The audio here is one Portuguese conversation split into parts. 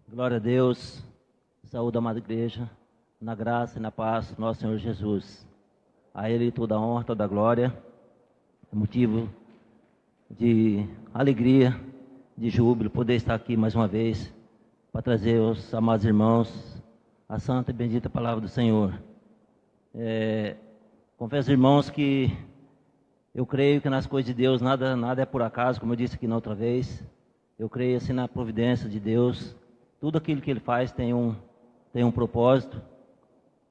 Glória a Deus, saúde, amada igreja, na graça e na paz do nosso Senhor Jesus. A Ele toda a honra, toda a glória, é motivo de alegria, de júbilo, poder estar aqui mais uma vez, para trazer aos amados irmãos a santa e bendita palavra do Senhor. Confesso, irmãos, que eu creio que nas coisas de Deus nada é por acaso, como eu disse aqui na outra vez. Eu creio assim na providência de Deus. Tudo aquilo que Ele faz tem um propósito.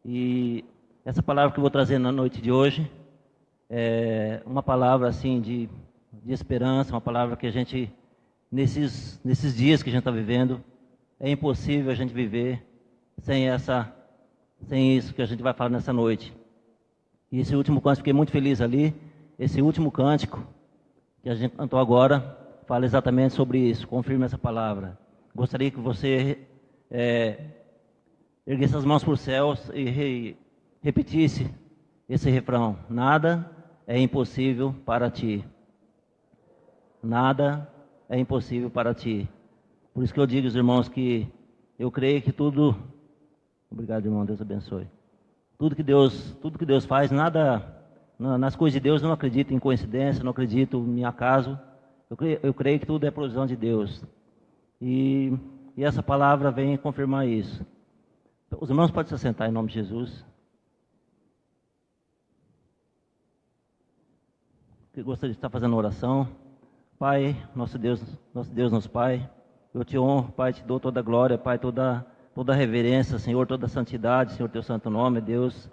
E essa palavra que eu vou trazer na noite de hoje é uma palavra assim de esperança, uma palavra que a gente, nesses dias que a gente está vivendo, é impossível a gente viver sem isso que a gente vai falar nessa noite. E esse último cântico, fiquei muito feliz ali. Esse último cântico que a gente cantou agora fala exatamente sobre isso, confirma essa palavra. Gostaria que você erguesse as mãos para os céus e repetisse esse refrão: nada é impossível para ti. Nada é impossível para ti. Por isso que eu digo aos irmãos que eu creio que tudo... Obrigado, irmão, Deus abençoe. Tudo que Deus faz, nas coisas de Deus eu não acredito em coincidência, não acredito em acaso. Eu creio que tudo é provisão de Deus. E essa palavra vem confirmar isso. Os irmãos podem se assentar em nome de Jesus. Eu gostaria de estar fazendo uma oração. Pai, nosso Deus, nosso Pai, eu te honro, Pai, te dou toda a glória, Pai, toda a reverência, Senhor, toda a santidade, Senhor, teu santo nome, Deus.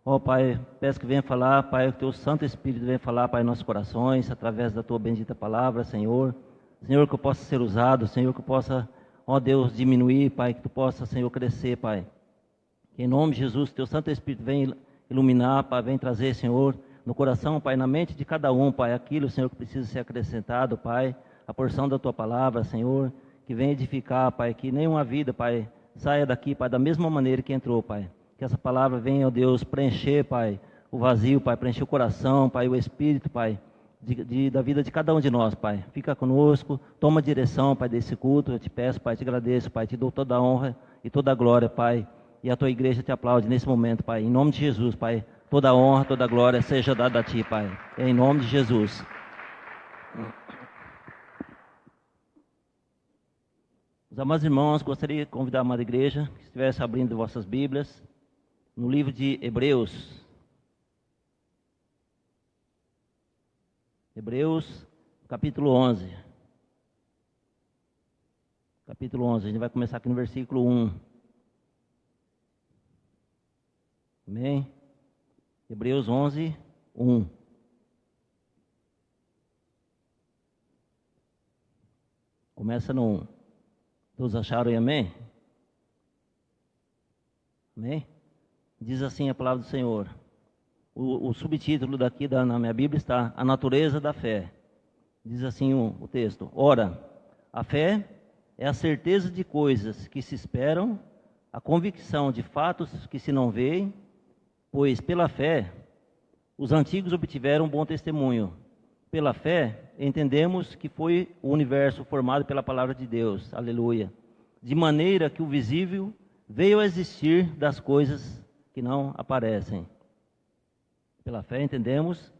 Ó Pai, peço que venha falar, Pai, que o teu Santo Espírito venha falar, Pai, em nossos corações, através da tua bendita palavra, Senhor. Senhor, que eu possa ser usado, Senhor, que eu possa, ó Deus, diminuir, Pai, que tu possa, Senhor, crescer, Pai. Que em nome de Jesus, teu Santo Espírito venha iluminar, Pai, venha trazer, Senhor, no coração, Pai, na mente de cada um, Pai, aquilo, Senhor, que precisa ser acrescentado, Pai, a porção da tua palavra, Senhor, que venha edificar, Pai, que nenhuma vida, Pai, saia daqui, Pai, da mesma maneira que entrou, Pai. Que essa palavra venha, ó Deus, preencher, Pai, o vazio, Pai, preencher o coração, Pai, o espírito, Pai, da vida de cada um de nós, Pai. Fica conosco, toma a direção, Pai, desse culto. Eu te peço, Pai, te agradeço, Pai, te dou toda a honra e toda a glória, Pai. E a tua igreja te aplaude nesse momento, Pai. Em nome de Jesus, Pai, toda a honra, toda a glória seja dada a ti, Pai. Em nome de Jesus. Os amados irmãos, gostaria de convidar a amada igreja que estivesse abrindo vossas Bíblias no livro de Hebreus. Hebreus, capítulo 11. Capítulo 11, a gente vai começar aqui no versículo 1. Amém? Hebreus 11, 1. Começa no 1. Todos acharam aí, amém? Amém? Diz assim a palavra do Senhor. O subtítulo daqui na minha Bíblia está A Natureza da Fé. Diz assim o texto: ora, a fé é a certeza de coisas que se esperam, a convicção de fatos que se não veem, pois pela fé os antigos obtiveram bom testemunho. Pela fé entendemos que foi o universo formado pela palavra de Deus, aleluia, de maneira que o visível veio a existir das coisas que não aparecem. Pela fé entendemos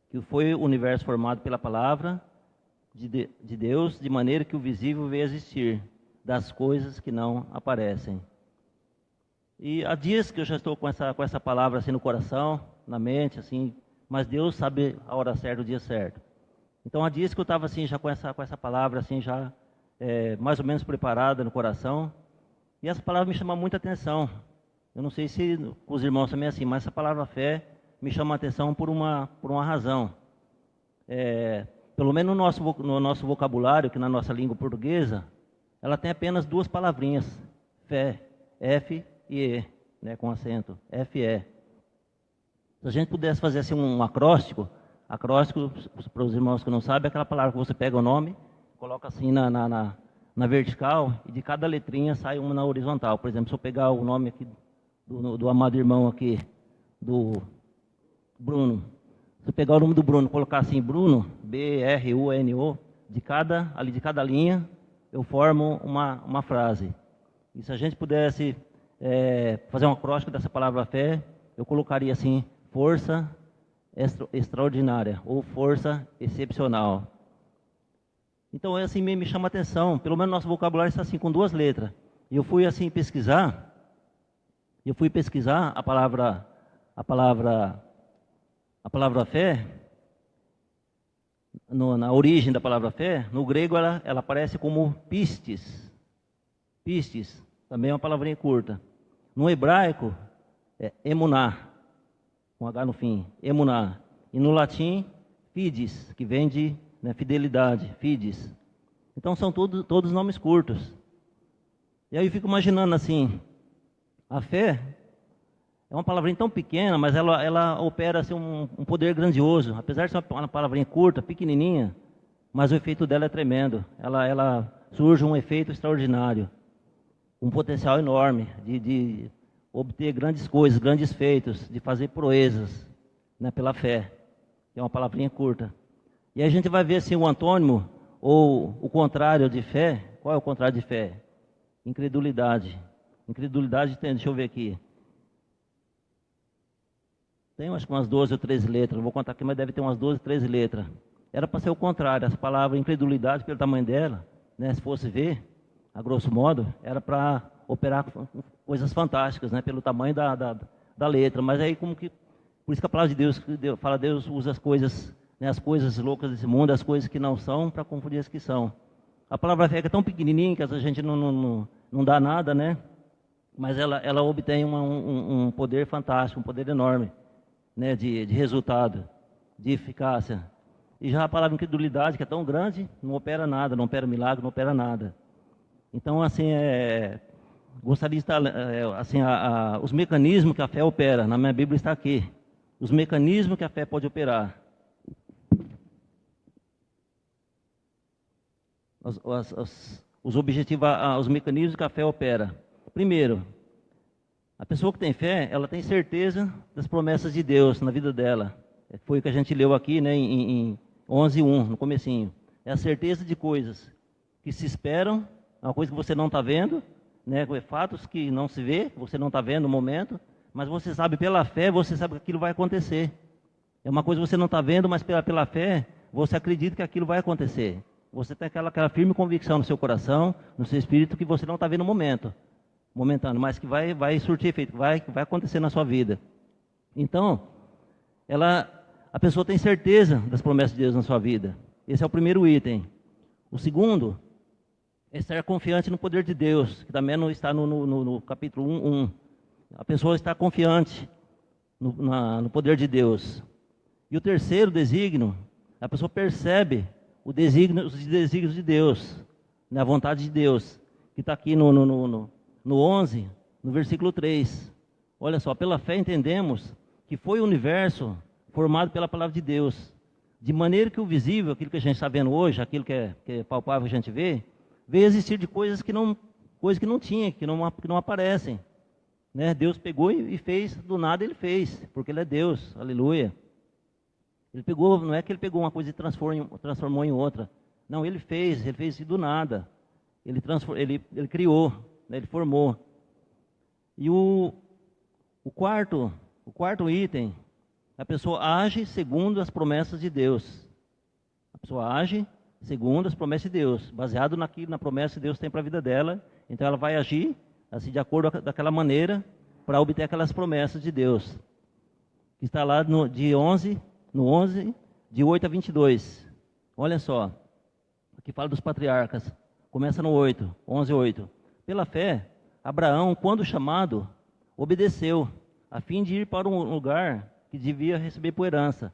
que foi o universo formado pela palavra de Deus, de maneira que o visível veio a existir das coisas que não aparecem. E há dias que eu já estou com essa palavra assim no coração, na mente, assim, mas Deus sabe a hora certa, o dia certo. Então há dias que eu estava assim já com essa palavra assim já mais ou menos preparada no coração, e essa palavra me chama muita atenção. Eu não sei se os irmãos também é assim, mas essa palavra fé me chama a atenção por uma razão. Pelo menos no nosso vocabulário, que na nossa língua portuguesa, ela tem apenas duas palavrinhas: fé, F e E, né, com acento, F-E. Se a gente pudesse fazer assim um acróstico para os irmãos que não sabem, é aquela palavra que você pega o nome, coloca assim na vertical, e de cada letrinha sai uma na horizontal. Por exemplo, se eu pegar o nome aqui do amado irmão aqui, do Bruno, se eu pegar o nome do Bruno, colocar assim, Bruno, B-R-U-N-O, de cada linha, eu formo uma frase. E se a gente pudesse fazer um acróstico dessa palavra fé, eu colocaria assim, força extraordinária ou força excepcional. Então, assim, me chama a atenção, pelo menos nosso vocabulário está assim, com 2 letras. E eu fui assim pesquisar a palavra fé, na origem da palavra fé. No grego ela aparece como pistis. Pistis, também é uma palavrinha curta. No hebraico é emuná, com H no fim, emuná. E no latim, fides, que vem de fidelidade, fides. Então são todos nomes curtos. E aí eu fico imaginando assim, a fé é uma palavrinha tão pequena, mas ela opera assim, um poder grandioso. Apesar de ser uma palavrinha curta, pequenininha, mas o efeito dela é tremendo. Ela surge um efeito extraordinário, um potencial enorme de obter grandes coisas, grandes feitos, de fazer proezas, pela fé. É uma palavrinha curta. E aí a gente vai ver assim o antônimo, ou o contrário de fé. Qual é o contrário de fé? Incredulidade. Incredulidade tem, deixa eu ver aqui. Tem acho que umas 12 ou 13 letras, não vou contar aqui, mas deve ter umas 12, 13 letras. Era para ser o contrário, essa palavra incredulidade, pelo tamanho dela, se fosse ver, a grosso modo, era para operar coisas fantásticas, pelo tamanho da letra. Mas aí por isso que a palavra de Deus fala, Deus usa as coisas, as coisas loucas desse mundo, as coisas que não são, para confundir as que são. A palavra fé é tão pequenininha que a gente não dá nada, mas ela obtém um poder fantástico, um poder enorme, de resultado, de eficácia. E já a palavra incredulidade, que é tão grande, não opera nada, não opera milagre, não opera nada. Então, assim, gostaria de estar, assim, os mecanismos que a fé opera, na minha Bíblia está aqui. Os mecanismos que a fé pode operar. Os objetivos, os mecanismos que a fé opera. Primeiro, a pessoa que tem fé, ela tem certeza das promessas de Deus na vida dela. Foi o que a gente leu aqui, em 11:1, no comecinho. É a certeza de coisas que se esperam, uma coisa que você não está vendo, fatos que não se vê, você não está vendo no momento, mas você sabe pela fé, você sabe que aquilo vai acontecer. É uma coisa que você não está vendo, mas pela fé, você acredita que aquilo vai acontecer. Você tem aquela firme convicção no seu coração, no seu espírito, que você não está vendo no momento, momentâneo, mas que vai surtir efeito, que vai acontecer na sua vida. Então, a pessoa tem certeza das promessas de Deus na sua vida. Esse é o primeiro item. O segundo é estar confiante no poder de Deus, que também não está no capítulo 1:1. A pessoa está confiante no poder de Deus. E o terceiro desígnio, a pessoa percebe os desígnios de Deus, a vontade de Deus, que está aqui no 11, no versículo 3. Olha só, pela fé entendemos que foi o universo formado pela palavra de Deus, de maneira que o visível, aquilo que a gente está vendo hoje, aquilo que é palpável, a gente vê, veio existir de coisas que não tinha, que não aparecem. Deus pegou e fez, do nada ele fez, porque ele é Deus, aleluia. Não é que ele pegou uma coisa e transformou em outra. Não, ele fez do nada. Ele criou, ele formou. E o quarto item, a pessoa age segundo as promessas de Deus. A pessoa age segundo as promessas de Deus, baseado na promessa que Deus tem para a vida dela. Então ela vai agir assim, de acordo daquela maneira, para obter aquelas promessas de Deus. Que está lá no 11, de 8 a 22. Olha só, aqui fala dos patriarcas. Começa no 11:8. Pela fé, Abraão, quando chamado, obedeceu, a fim de ir para um lugar que devia receber por herança,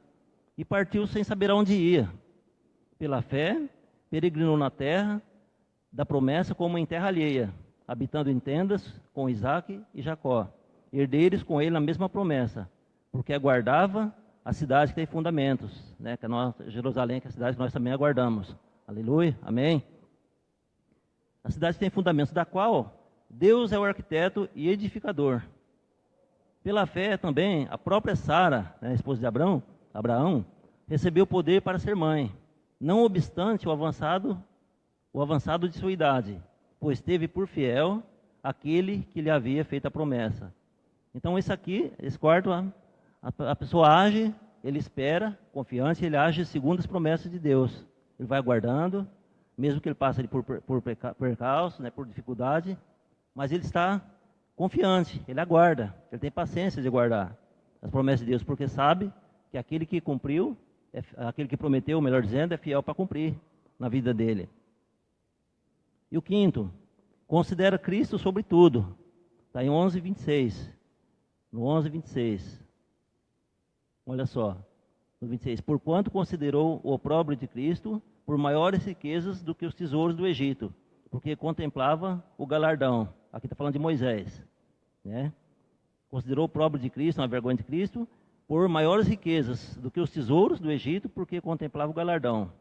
e partiu sem saber aonde ia. Pela fé, peregrinou na terra da promessa como em terra alheia, habitando em tendas com Isaque e Jacó, herdeiros com ele na mesma promessa, porque aguardava a cidade que tem fundamentos, que é Jerusalém, que é a cidade que nós também aguardamos. Aleluia, amém. A cidade tem fundamentos, da qual Deus é o arquiteto e edificador. Pela fé também, a própria Sara, a esposa de Abraão, recebeu poder para ser mãe, não obstante o avançado de sua idade, pois teve por fiel aquele que lhe havia feito a promessa. Então, esse quarto, a pessoa age, ele espera, confiante, ele age segundo as promessas de Deus. Ele vai aguardando, mesmo que ele passe por percalço, né, por dificuldade, mas ele está confiante, ele aguarda, ele tem paciência de aguardar as promessas de Deus, porque sabe que aquele que cumpriu, aquele que prometeu, melhor dizendo, é fiel para cumprir na vida dele. E o quinto, considera Cristo sobre tudo. Está em 11:26. No 11:26. Olha só, no 26. Porquanto considerou o opróbrio de Cristo por maiores riquezas do que os tesouros do Egito, porque contemplava o galardão. Aqui está falando de Moisés, né? Considerou o opróbrio de Cristo, a vergonha de Cristo, por maiores riquezas do que os tesouros do Egito, porque contemplava o galardão.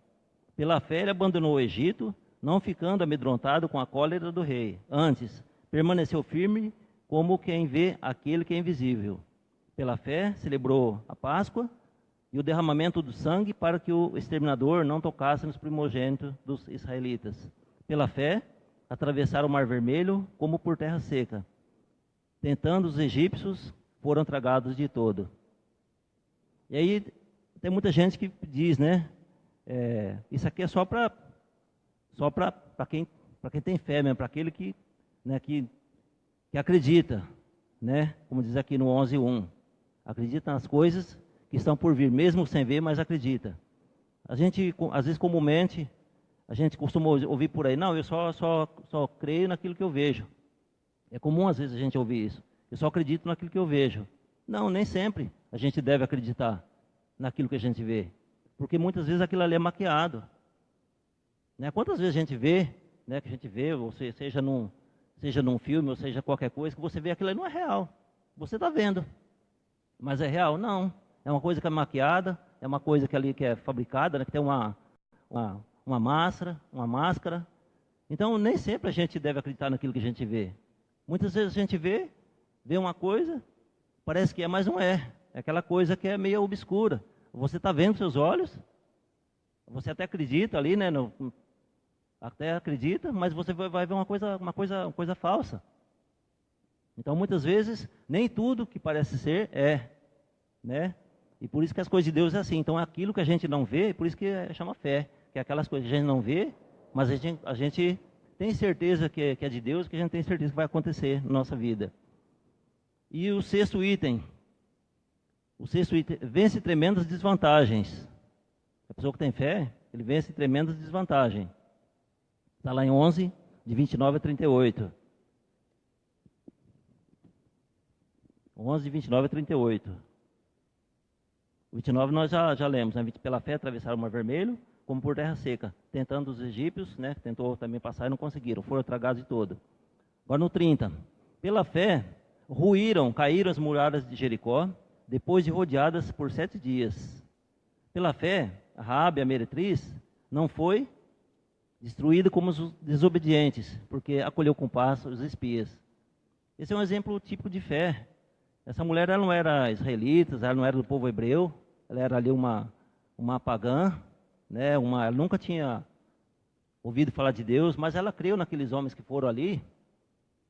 Pela fé ele abandonou o Egito, não ficando amedrontado com a cólera do rei. Antes, permaneceu firme como quem vê aquele que é invisível. Pela fé, celebrou a Páscoa e o derramamento do sangue para que o exterminador não tocasse nos primogênitos dos israelitas. Pela fé, atravessaram o Mar Vermelho como por terra seca. Tentando os egípcios, foram tragados de todo. E aí, tem muita gente que diz, né? Isso aqui é só para quem tem fé mesmo, para aquele que, né, que acredita, né? Como diz aqui no 11:1. Acredita nas coisas que estão por vir, mesmo sem ver, mas acredita. A gente, às vezes, comumente, a gente costuma ouvir por aí, não, eu só creio naquilo que eu vejo. É comum, às vezes, a gente ouvir isso. Eu só acredito naquilo que eu vejo. Não, nem sempre a gente deve acreditar naquilo que a gente vê. Porque muitas vezes aquilo ali é maquiado. Né? Quantas vezes a gente vê, né, que a gente vê, ou seja num filme, ou seja qualquer coisa, que você vê aquilo ali não é real. Você está vendo. Mas é real? Não. É uma coisa que é maquiada, é uma coisa que ali que é fabricada, né, que tem uma máscara. Então, nem sempre a gente deve acreditar naquilo que a gente vê. Muitas vezes a gente vê uma coisa, parece que é, mas não é. É aquela coisa que é meio obscura. Você está vendo com seus olhos, você até acredita ali, né? Até acredita, mas você vai ver uma coisa falsa. Então, muitas vezes, nem tudo que parece ser é, né? E por isso que as coisas de Deus é assim. Então, é aquilo que a gente não vê, por isso que chama fé. Que é aquelas coisas que a gente não vê, mas a gente tem certeza que é de Deus, que a gente tem certeza que vai acontecer na nossa vida. E o sexto item, vence tremendas desvantagens. A pessoa que tem fé, ele vence tremendas desvantagens. Está lá em 11, de 29 a 38. 11, de 29 a 38. O 29 nós já lemos, né? Pela fé atravessaram o Mar Vermelho, como por terra seca, tentando os egípcios, né? Tentou também passar e não conseguiram, foram tragados de todo. Agora no 30. Pela fé, caíram as muralhas de Jericó, depois de rodeadas por 7 dias. Pela fé, Raabe, a meretriz, não foi destruída como os desobedientes, porque acolheu com paz os espias. Esse é um exemplo típico de fé. Essa mulher ela não era israelita, ela não era do povo hebreu, ela era ali uma pagã, né? Ela nunca tinha ouvido falar de Deus, mas ela creu naqueles homens que foram ali.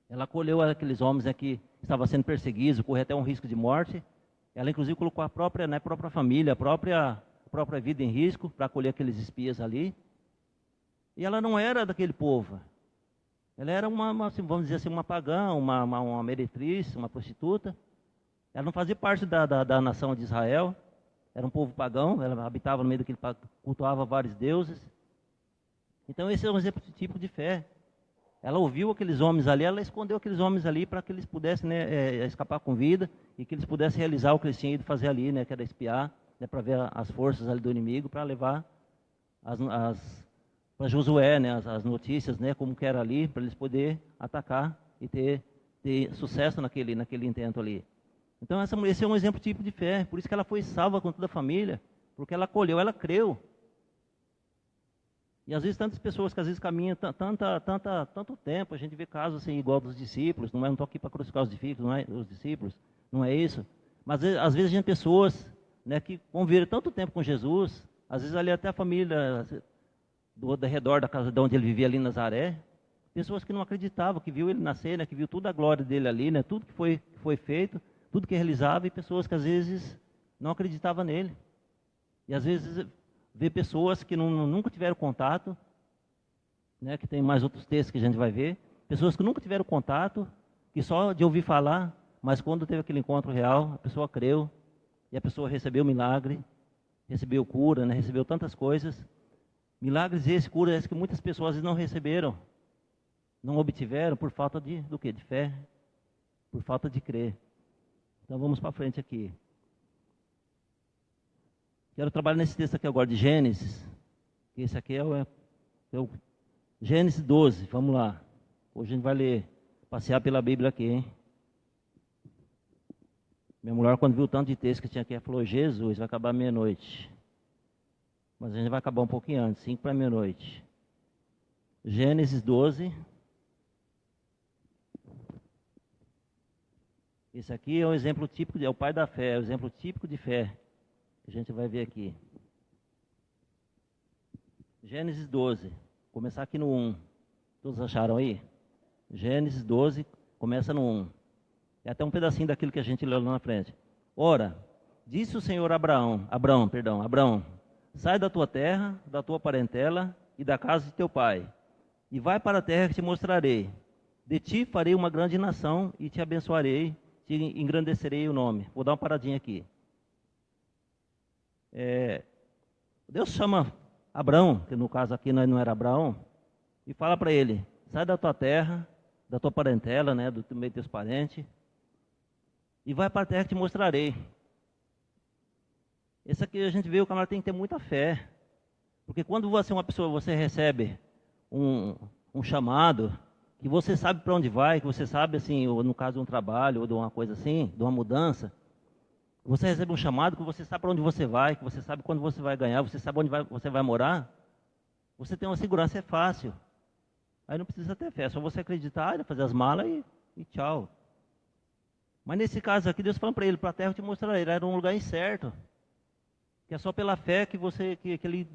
Ela acolheu aqueles homens, né, que estavam sendo perseguidos, corria até um risco de morte. Ela inclusive colocou a própria família, a própria vida em risco para acolher aqueles espias ali. E ela não era daquele povo. Ela era vamos dizer assim, uma pagã, uma meretriz, uma prostituta. Ela não fazia parte da nação de Israel. Era um povo pagão, ela habitava no meio daquele, cultuava vários deuses. Então esse é um exemplo de tipo de fé. Ela ouviu aqueles homens ali, ela escondeu aqueles homens ali para que eles pudessem, né, escapar com vida e que eles pudessem realizar o que eles tinham ido fazer ali, né, que era espiar, né, para ver as forças ali do inimigo, para levar para Josué, né, as notícias, né, como que era ali, para eles poderem atacar e ter sucesso naquele intento ali. Então esse é um exemplo tipo de fé, por isso que ela foi salva com toda a família, porque ela acolheu, ela creu. E às vezes tantas pessoas que às vezes caminham tanto tempo, a gente vê casos assim igual dos discípulos, não estou aqui para crucificar os discípulos, não é isso. Mas às vezes a gente tem pessoas, né, que conviveram tanto tempo com Jesus, às vezes ali até a família do redor da casa de onde ele vivia ali em Nazaré, Pessoas que não acreditavam, que viu ele nascer, né, que viu toda a glória dele ali, né, tudo que foi feito, tudo que realizava, e pessoas que às vezes não acreditavam nele. E às vezes vê pessoas que nunca tiveram contato, né, que tem mais outros textos que a gente vai ver, pessoas que nunca tiveram contato, que só de ouvir falar, mas quando teve aquele encontro real, a pessoa creu, e a pessoa recebeu milagre, recebeu cura, né, recebeu tantas coisas. Milagres esses, curas esses que muitas pessoas não receberam, não obtiveram por falta do quê? De fé, por falta de crer. Então vamos para frente aqui. Quero trabalhar nesse texto aqui agora de Gênesis, que esse aqui é o Gênesis 12, vamos lá. Hoje a gente vai ler, passear pela Bíblia aqui, hein? Minha mulher, quando viu o tanto de texto que tinha aqui, ela falou: Jesus, vai acabar meia-noite. Mas a gente vai acabar um pouquinho antes, 5 para meia-noite. Gênesis 12. Esse aqui é um exemplo típico, é o pai da fé, é o exemplo típico de fé, que a gente vai ver aqui. Gênesis 12, começar aqui no 1. Todos acharam aí? Gênesis 12, começa no 1. É até um pedacinho daquilo que a gente leu lá na frente. Ora, disse o Senhor a Abraão, sai da tua terra, da tua parentela e da casa de teu pai, e vai para a terra que te mostrarei. De ti farei uma grande nação e te abençoarei, te engrandecerei o nome. Vou dar uma paradinha aqui. Deus chama Abraão, que no caso aqui não era Abraão, e fala para ele: sai da tua terra, da tua parentela, né, do meio dos teus parentes, e vai para a terra que te mostrarei. Esse aqui a gente vê, o camarada tem que ter muita fé. Porque quando você é uma pessoa, você recebe um chamado, que você sabe para onde vai, que você sabe, assim, ou no caso de um trabalho, ou de uma coisa assim, de uma mudança, você recebe um chamado que você sabe para onde você vai, que você sabe quando você vai ganhar, você sabe onde você vai morar, você tem uma segurança, é fácil. Aí não precisa ter fé, é só você acreditar, fazer as malas e tchau. Mas nesse caso aqui, Deus falando para ele: para a terra eu te mostrarei. Era um lugar incerto, que é só pela fé que ele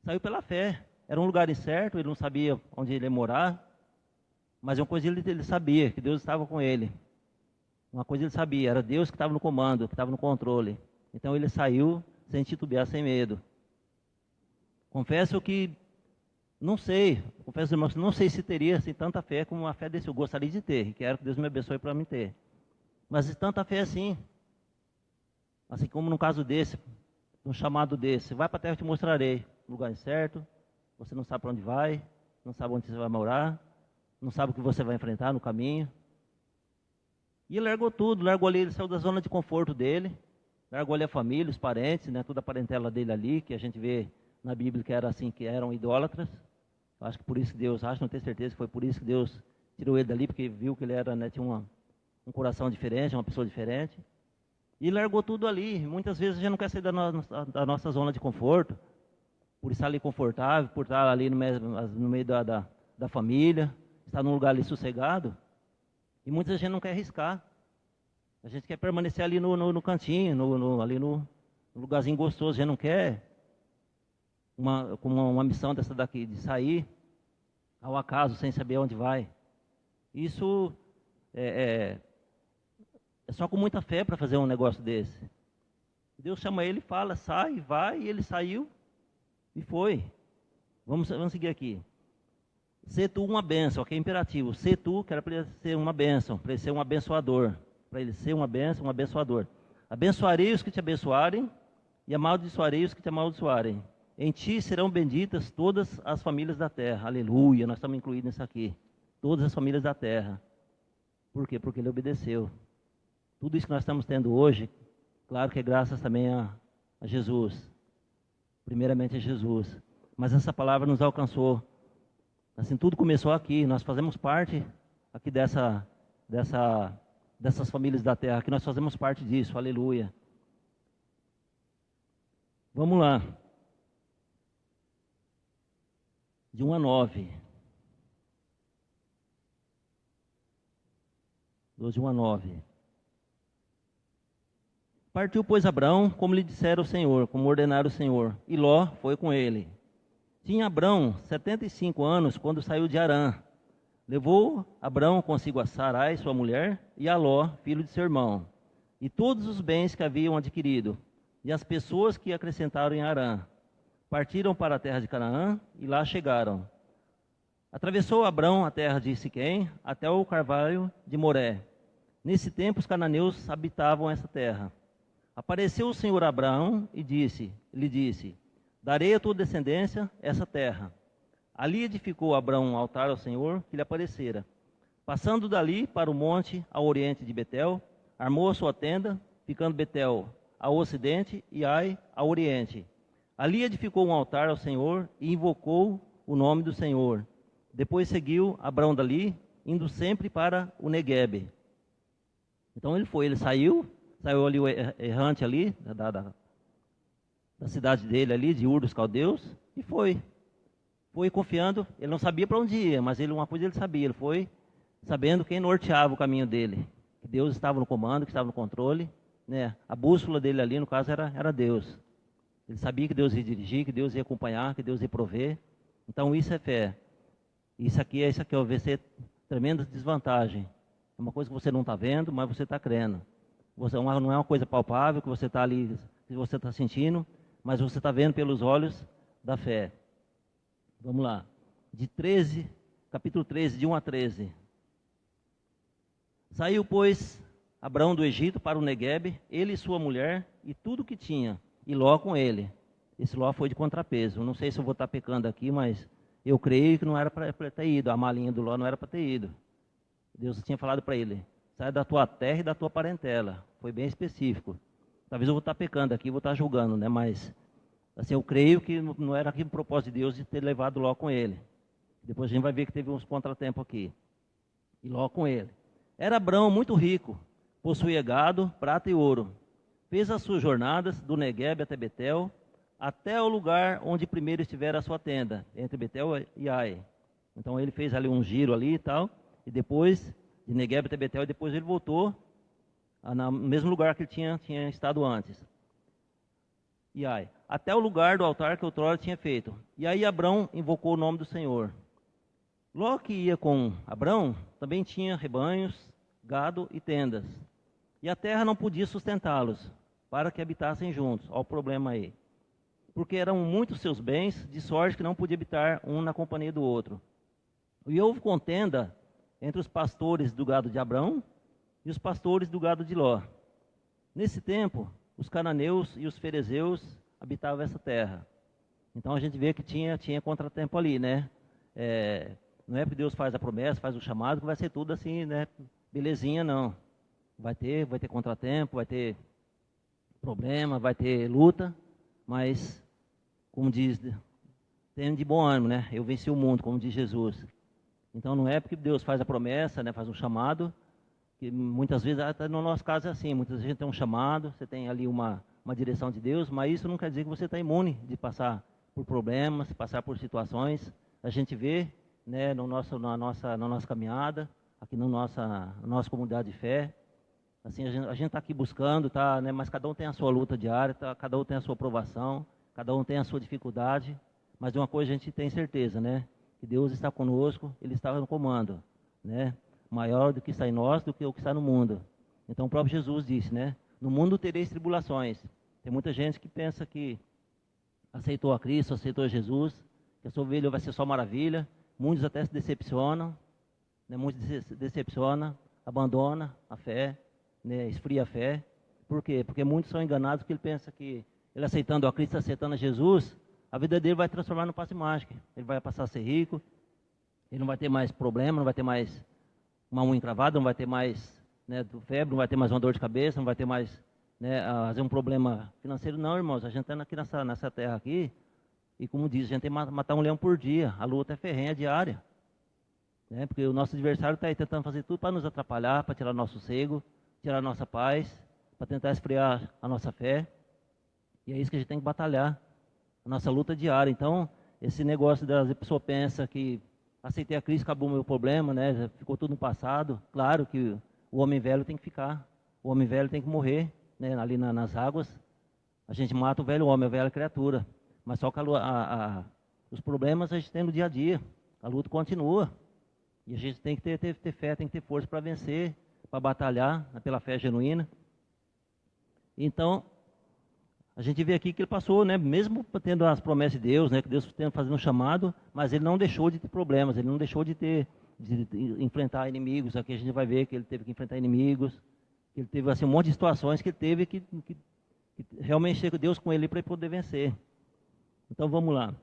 saiu pela fé. Era um lugar incerto, ele não sabia onde ele ia morar, mas uma coisa ele sabia, que Deus estava com ele. Uma coisa ele sabia, era Deus que estava no comando, que estava no controle. Então ele saiu sem titubear, sem medo. Confesso que não sei, irmãos, não sei se teria assim, tanta fé como uma fé desse. Eu gostaria de ter, e quero que Deus me abençoe para mim ter. Mas tanta fé assim como no caso desse, um chamado desse: vai para a terra, eu te mostrarei. Lugar incerto, você não sabe para onde vai, não sabe onde você vai morar, não sabe o que você vai enfrentar no caminho. E ele largou tudo, ele saiu da zona de conforto dele, largou ali a família, os parentes, né, toda a parentela dele ali, que a gente vê na Bíblia que era assim, que eram idólatras. Eu acho que por isso que Deus, não tenho certeza que foi por isso que Deus tirou ele dali, porque viu que ele era, né, tinha um coração diferente, uma pessoa diferente. E largou tudo ali. Muitas vezes a gente não quer sair da nossa zona de conforto, por estar ali confortável, por estar ali no meio da família, estar num lugar ali sossegado. E muita gente não quer arriscar. A gente quer permanecer ali no cantinho, ali no lugarzinho gostoso. A gente não quer uma missão dessa daqui, de sair ao acaso, sem saber onde vai. Isso é só com muita fé para fazer um negócio desse. Deus chama ele e fala: sai, vai, e ele saiu e foi. Vamos seguir aqui. Ser tu uma bênção, aqui é imperativo. Ser tu, que era para ele ser uma bênção, para ele ser um abençoador. Para ele ser uma bênção, um abençoador. Abençoarei os que te abençoarem, e amaldiçoarei os que te amaldiçoarem. Em ti serão benditas todas as famílias da terra. Aleluia, nós estamos incluídos nisso aqui. Todas as famílias da terra. Por quê? Porque ele obedeceu. Tudo isso que nós estamos tendo hoje, claro que é graças também a Jesus. Primeiramente a Jesus. Mas essa palavra nos alcançou. Assim, tudo começou aqui. Nós fazemos parte aqui dessas famílias da terra. Aqui nós fazemos parte disso. Aleluia. Vamos lá. De 1 a 9. 12, 1 a 9. Partiu, pois, Abrão, como lhe dissera o Senhor, como ordenara o Senhor, e Ló foi com ele. Tinha Abrão 75 anos quando saiu de Harã, Levou Abrão consigo a Sarai, sua mulher, e a Ló, filho de seu irmão, e todos os bens que haviam adquirido, e as pessoas que acrescentaram em Harã. Partiram para a terra de Canaã, e lá chegaram. Atravessou Abrão a terra de Siquém, até o carvalho de Moré. Nesse tempo os cananeus habitavam essa terra. Apareceu o Senhor a Abraão e lhe disse, darei a tua descendência essa terra. Ali edificou Abrão um altar ao Senhor que lhe aparecera. Passando dali para o monte ao oriente de Betel, armou a sua tenda, ficando Betel ao ocidente e Ai ao oriente. Ali edificou um altar ao Senhor e invocou o nome do Senhor. Depois seguiu Abrão dali, indo sempre para o Neguebe. Então ele saiu ali o errante ali, da cidade dele ali, de Ur dos Caldeus, e foi. Foi confiando, ele não sabia para onde ia, mas uma coisa ele sabia, ele foi sabendo quem norteava o caminho dele. Que Deus estava no comando, que estava no controle, né? A bússola dele ali, no caso, era Deus. Ele sabia que Deus ia dirigir, que Deus ia acompanhar, que Deus ia prover. Então isso é fé. Isso aqui vai ser tremenda desvantagem. É uma coisa que você não está vendo, mas você está crendo. Não é uma coisa palpável que você está ali, que você está sentindo, mas você está vendo pelos olhos da fé. Vamos lá. Capítulo 13, de 1 a 13. Saiu, pois, Abrão do Egito para o Neguebe, ele e sua mulher, e tudo que tinha, e Ló com ele. Esse Ló foi de contrapeso. Não sei se eu vou estar pecando aqui, mas eu creio que não era para ter ido. A malinha do Ló não era para ter ido. Deus tinha falado para ele, sai da tua terra e da tua parentela. Foi bem específico. Talvez eu vou estar pecando aqui, vou estar julgando, né? Mas assim, eu creio que não era aqui o propósito de Deus de ter levado Ló com ele. Depois a gente vai ver que teve uns contratempos aqui. E Ló com ele. Era Abrão muito rico, possuía gado, prata e ouro. Fez as suas jornadas do Neguebe até Betel, até o lugar onde primeiro estivera a sua tenda, entre Betel e Ai. Então ele fez ali um giro ali e tal, e depois, de Neguebe até Betel, e depois ele voltou no mesmo lugar que ele tinha estado antes. E Ai, até o lugar do altar que outrora tinha feito. E aí Abrão invocou o nome do Senhor. Ló que ia com Abrão também tinha rebanhos, gado e tendas. E a terra não podia sustentá-los, para que habitassem juntos. Olha o problema aí. Porque eram muitos seus bens, de sorte que não podia habitar um na companhia do outro. E houve contenda entre os pastores do gado de Abrão e os pastores do gado de Ló. Nesse tempo, os cananeus e os ferezeus habitavam essa terra. Então a gente vê que tinha contratempo ali, né? Não é porque Deus faz a promessa, faz o chamado, que vai ser tudo assim, né? Belezinha, não. Vai ter contratempo, vai ter problema, vai ter luta, mas, como diz, tenha de bom ânimo, né? Eu venci o mundo, como diz Jesus. Então não é porque Deus faz a promessa, né? Faz um chamado, que muitas vezes, até no nosso caso é assim, muitas vezes a gente tem um chamado, você tem ali uma direção de Deus, mas isso não quer dizer que você está imune de passar por problemas, passar por situações. A gente vê, né, na nossa caminhada, aqui na nossa comunidade de fé, assim, a gente está aqui buscando, tá, né, mas cada um tem a sua luta diária, tá, cada um tem a sua provação, cada um tem a sua dificuldade, mas de uma coisa a gente tem certeza, né, que Deus está conosco, Ele está no comando, né, maior do que está em nós, do que o que está no mundo. Então o próprio Jesus disse, né, no mundo tereis tribulações. Tem muita gente que pensa que aceitou a Cristo, aceitou Jesus, que a sua vida vai ser só maravilha. Muitos até se decepcionam, né? Muitos se decepcionam, abandonam a fé, né? Esfria a fé. Por quê? Porque muitos são enganados porque ele pensa que ele aceitando a Cristo, aceitando a Jesus, a vida dele vai transformar no passe mágico. Ele vai passar a ser rico, ele não vai ter mais problema, não vai ter mais uma unha encravada, não vai ter mais, né, febre, não vai ter mais uma dor de cabeça, não vai ter mais, né, um problema financeiro. Não, irmãos, a gente está aqui nessa terra aqui, e como diz, a gente tem que matar um leão por dia. A luta é ferrenha, diária. Né? Porque o nosso adversário está aí tentando fazer tudo para nos atrapalhar, para tirar nosso sossego, tirar a nossa paz, para tentar esfriar a nossa fé. E é isso que a gente tem que batalhar. A nossa luta diária. Então, esse negócio das pessoas pensam que aceitei a Cristo, acabou o meu problema, né? Ficou tudo no passado. Claro que o homem velho tem que ficar. O homem velho tem que morrer, né? Ali nas águas. A gente mata o velho homem, a velha criatura. Mas só que os problemas a gente tem no dia a dia. A luta continua. E a gente tem que ter fé, tem que ter força para vencer, para batalhar pela fé genuína. Então, a gente vê aqui que ele passou, né, mesmo tendo as promessas de Deus, né, que Deus tendo fazendo um chamado, mas ele não deixou de ter problemas, ele não deixou de enfrentar inimigos. Aqui a gente vai ver que ele teve que enfrentar inimigos, que ele teve assim um monte de situações que ele teve que realmente chega Deus com ele para ele poder vencer. Então vamos lá.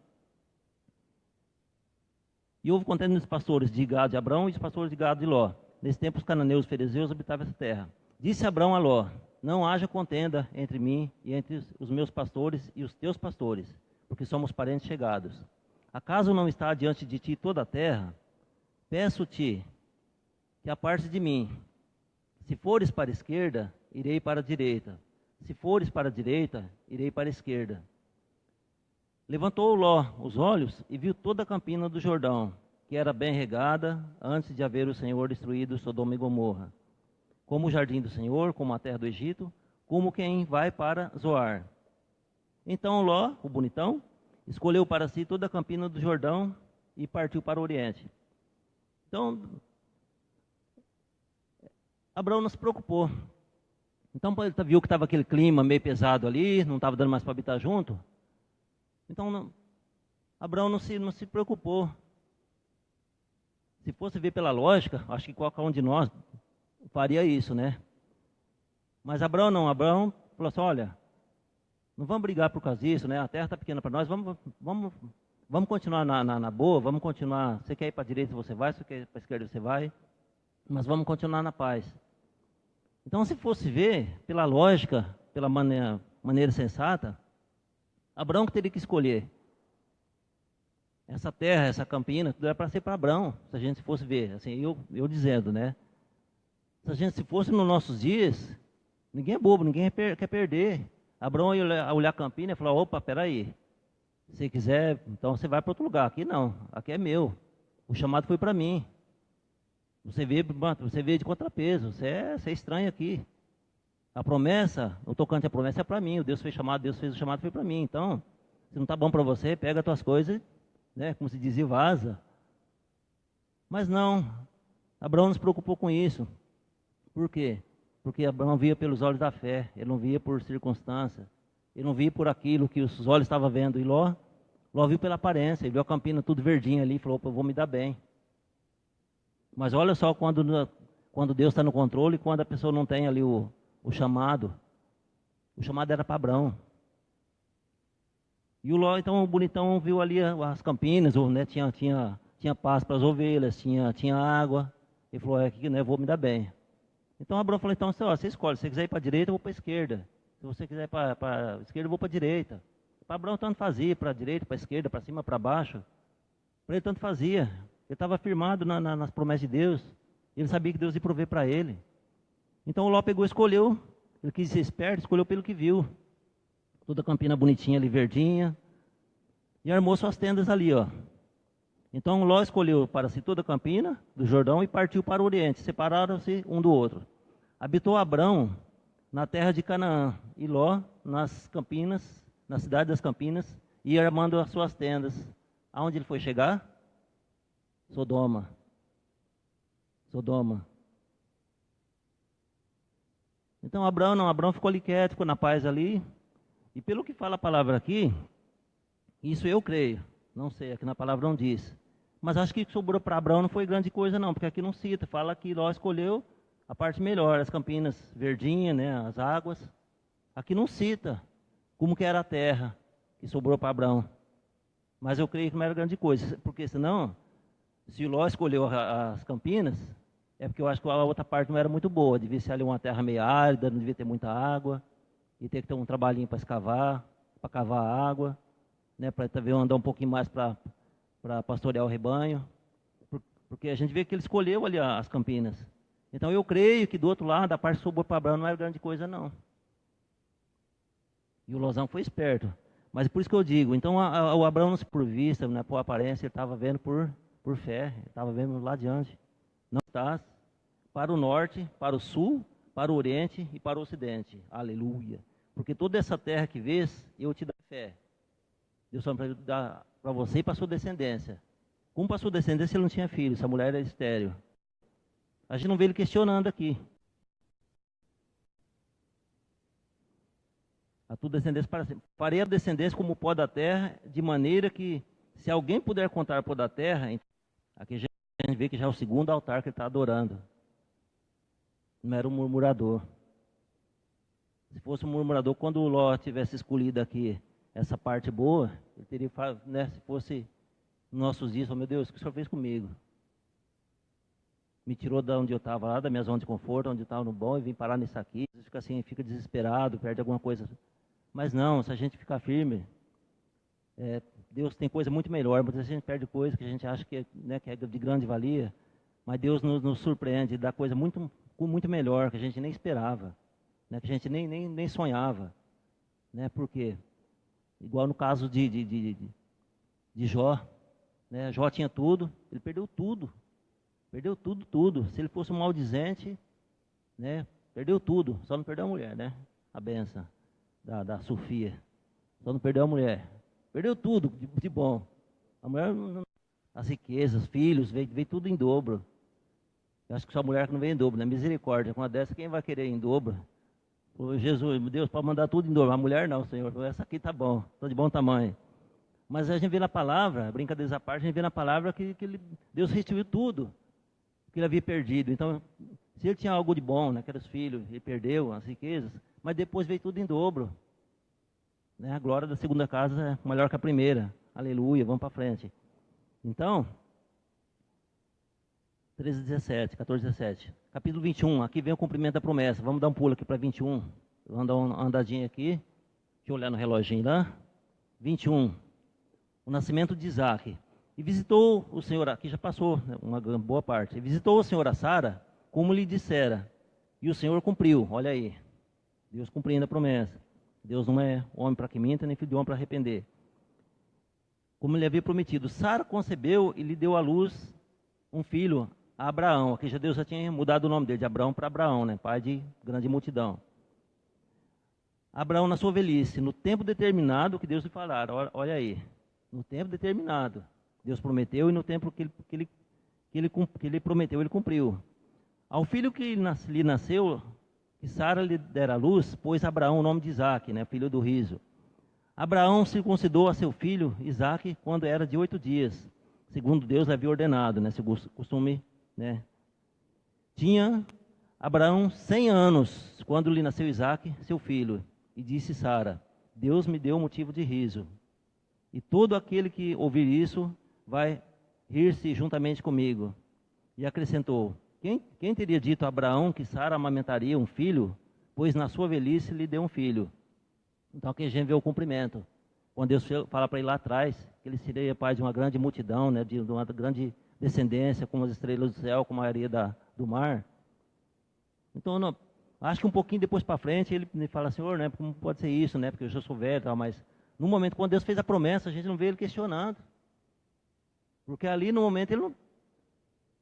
E houve contenda entre os pastores de gado de Abrão e os pastores de gado de Ló. Nesse tempo os cananeus e ferezeus habitavam essa terra. Disse Abrão a Ló: não haja contenda entre mim e entre os meus pastores e os teus pastores, porque somos parentes chegados. Acaso não está diante de ti toda a terra? Peço-te que apartes de mim. Se fores para a esquerda, irei para a direita. Se fores para a direita, irei para a esquerda. Levantou Ló os olhos e viu toda a campina do Jordão, que era bem regada, antes de haver o Senhor destruído Sodoma e Gomorra. Como o jardim do Senhor, como a terra do Egito, como quem vai para Zoar. Então Ló, o bonitão, escolheu para si toda a campina do Jordão e partiu para o Oriente. Então, Abrão não se preocupou. Então ele viu que estava aquele clima meio pesado ali, não estava dando mais para habitar junto. Então, Abrão não se preocupou. Se fosse ver pela lógica, acho que qualquer um de nós faria isso, né? Mas Abrão não. Abrão falou assim: olha, não vamos brigar por causa disso, né? A terra está pequena para nós, vamos continuar na boa, vamos continuar. Você quer ir para a direita, você vai, se você quer ir para a esquerda, você vai. Mas vamos continuar na paz. Então, se fosse ver pela lógica, pela maneira sensata, Abrão que teria que escolher. Essa terra, essa campina, tudo era para ser para Abrão, se a gente fosse ver. Assim, eu dizendo, né? Se fosse nos nossos dias, ninguém é bobo, ninguém quer perder. Abrão ia olhar a campina e falar: opa, peraí. Se quiser, então você vai para outro lugar. Aqui não, aqui é meu. O chamado foi para mim. Você veio de contrapeso, você é estranho aqui. A promessa, o tocante à promessa é para mim. O Deus fez o chamado foi para mim. Então, se não está bom para você, pega as tuas coisas, né, como se dizia, vaza. Mas não, Abraão não se preocupou com isso. Por quê? Porque Abraão via pelos olhos da fé, ele não via por circunstância, ele não via por aquilo que os olhos estavam vendo. E Ló viu pela aparência, ele viu a campina tudo verdinha ali e falou: opa, eu vou me dar bem. Mas olha só quando Deus está no controle e quando a pessoa não tem ali o chamado. O chamado era para Abrão. E o Ló, então, o bonitão viu ali as campinas, né, tinha pasto para as ovelhas, tinha água. Ele falou: aqui, né, eu vou me dar bem. Então Abrão falou: então você escolhe, se você quiser ir para a direita, eu vou para a esquerda. Se você quiser ir para a esquerda, eu vou para a direita. Para Abrão tanto fazia, para a direita, para a esquerda, para cima, para baixo. Para ele tanto fazia. Ele estava firmado nas promessas de Deus. Ele sabia que Deus ia prover para ele. Então o Ló pegou e escolheu. Ele quis ser esperto, escolheu pelo que viu. Toda a campina bonitinha ali, verdinha. E armou suas tendas ali, ó. Então Ló escolheu para si toda a campina do Jordão e partiu para o Oriente. Separaram-se um do outro. Habitou Abrão na terra de Canaã. E Ló nas campinas, na cidade das campinas, e armando as suas tendas. Aonde ele foi chegar? Sodoma. Então Abrão ficou ali quieto, ficou na paz ali. E pelo que fala a palavra aqui, isso eu creio, não sei, aqui na palavra não diz. Mas acho que o que sobrou para Abrão não foi grande coisa não, porque aqui não cita, fala que Ló escolheu a parte melhor, as campinas verdinhas, né, as águas. Aqui não cita como que era a terra que sobrou para Abrão. Mas eu creio que não era grande coisa, porque senão, se Ló escolheu as campinas, é porque eu acho que a outra parte não era muito boa. Devia ser ali uma terra meio árida, não devia ter muita água. E ter que ter um trabalhinho para escavar, para cavar a água, né, para talvez andar um pouquinho mais para pastorear o rebanho. Porque a gente vê que ele escolheu ali as campinas. Então eu creio que do outro lado, a parte que sobrou para Abraão não era grande coisa não. E o Lozão foi esperto. Mas é por isso que eu digo, então o Abraão não se por vista, né, por aparência, ele estava vendo por fé, ele estava vendo lá adiante. Não estás para o norte, para o sul, para o oriente e para o ocidente. Aleluia. Porque toda essa terra que vês, eu te dou fé. Deus vai dar para você e para a sua descendência. Como para sua descendência ele não tinha filho, essa mulher era estéril. A gente não vê ele questionando aqui. A tua descendência para sempre. Farei a descendência como o pó da terra, de maneira que, se alguém puder contar o pó da terra, aqui a gente vê que já é o segundo altar que ele está adorando. Não era um murmurador. Se fosse um murmurador, quando o Ló tivesse escolhido aqui essa parte boa, ele teria, né, se fosse nos nossos dias, oh, meu Deus, o que o Senhor fez comigo? Me tirou de onde eu estava lá, da minha zona de conforto, onde eu estava no bom, e vim parar nisso aqui. Você fica assim, fica desesperado, perde alguma coisa. Mas não, se a gente ficar firme, Deus tem coisa muito melhor. Muitas vezes a gente perde coisa que a gente acha que, né, que é de grande valia, mas Deus nos surpreende, dá coisa muito melhor, que a gente nem esperava, né, que a gente nem sonhava. Né, por quê? Igual no caso de Jó, né, Jó tinha tudo, ele perdeu tudo. Perdeu tudo. Se ele fosse um maldizente, né, perdeu tudo. Só não perdeu a mulher, né? A benção da Sofia. Só não perdeu a mulher. Perdeu tudo de bom. A mulher, as riquezas, filhos, veio tudo em dobro. Eu acho que só a mulher que não veio em dobro, né? Misericórdia. Com uma dessa, quem vai querer em dobro? Ô, Jesus, Deus, pode mandar tudo em dobro. A mulher não, Senhor. Essa aqui tá bom, tá de bom tamanho. Mas a gente vê na palavra, brincadeiras à parte, a gente vê na palavra que Deus restituiu tudo que ele havia perdido. Então, se ele tinha algo de bom, né, que eram os filhos, ele perdeu as riquezas, mas depois veio tudo em dobro. Né? A glória da segunda casa é maior que a primeira. Aleluia, vamos para frente. Então, 14, 17. Capítulo 21, aqui vem o cumprimento da promessa. Vamos dar um pulo aqui para 21. Vamos dar uma andadinha aqui. Deixa eu olhar no reloginho lá. 21. O nascimento de Isaac. E visitou o Senhor, aqui já passou uma boa parte. E visitou o Senhor a Sara, como lhe dissera. E o Senhor cumpriu, olha aí. Deus cumprindo a promessa. Deus não é homem para que minta, nem filho de homem para arrepender. Como lhe havia prometido. Sara concebeu e lhe deu à luz um filho, a Abraão. Aqui Deus já tinha mudado o nome dele, de Abraão para Abraão, né? Pai de grande multidão. Abraão na sua velhice, no tempo determinado que Deus lhe falara. Olha aí. No tempo determinado. Deus prometeu e no tempo que ele prometeu, ele cumpriu. Ao filho que lhe nasceu, que Sara lhe dera à luz, pôs Abraão o nome de Isaque, né, filho do riso. Abraão circuncidou a seu filho Isaque quando era de 8 dias, segundo Deus lhe havia ordenado, né, segundo costume. Né. Tinha Abraão 100 anos quando lhe nasceu Isaque, seu filho, e disse Sara: Deus me deu motivo de riso. E todo aquele que ouvir isso vai rir-se juntamente comigo. E acrescentou: quem teria dito a Abraão que Sara amamentaria um filho, pois na sua velhice lhe deu um filho? Então aqui a gente vê o cumprimento. Quando Deus fala para ele lá atrás, que ele seria pai de uma grande multidão, né, de uma grande descendência, como as estrelas do céu, como a areia do mar. Então, não, acho que um pouquinho depois para frente, ele fala: Senhor, né, como pode ser isso, né, porque eu já sou velho e tal, mas no momento quando Deus fez a promessa, a gente não vê ele questionando. Porque ali no momento ele não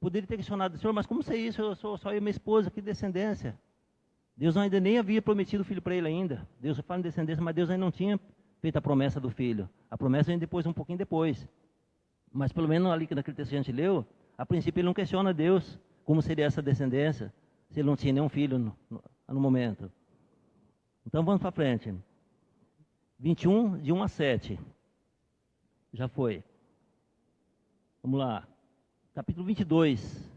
poderia ter questionado: Senhor, mas como sei isso? Eu sou só eu e minha esposa, que descendência. Deus ainda nem havia prometido o filho para ele ainda. Deus fala em descendência, mas Deus ainda não tinha feito a promessa do filho. A promessa vem depois, um pouquinho depois. Mas pelo menos ali naquele texto que a gente leu, a princípio ele não questiona Deus como seria essa descendência, se ele não tinha nenhum filho no momento. Então vamos para frente. 21, de 1 a 7. Já foi. Vamos lá. Capítulo 22.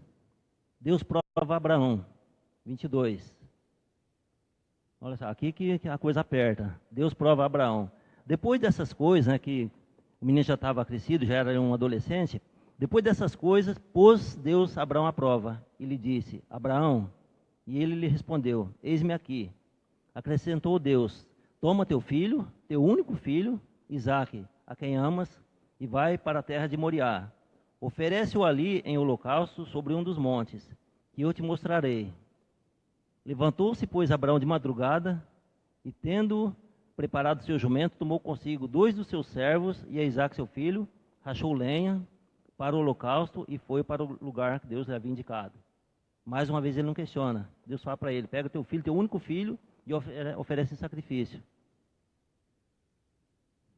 Deus prova Abraão. 22. Olha só, aqui que a coisa aperta. Deus prova Abraão. Depois dessas coisas, né, que o menino já estava crescido, já era um adolescente. Depois dessas coisas, pôs Deus Abraão à prova. E lhe disse: Abraão. E ele lhe respondeu: Eis-me aqui. Acrescentou Deus: Toma teu filho, teu único filho, Isaque, a quem amas, e vai para a terra de Moriá. Oferece-o ali em holocausto sobre um dos montes, que eu te mostrarei. Levantou-se, pois, Abraão de madrugada, e tendo preparado seu jumento, tomou consigo 2 dos seus servos e a Isaque seu filho, rachou lenha para o holocausto e foi para o lugar que Deus lhe havia indicado. Mais uma vez ele não questiona. Deus fala para ele: pega teu filho, teu único filho, e oferece em sacrifício.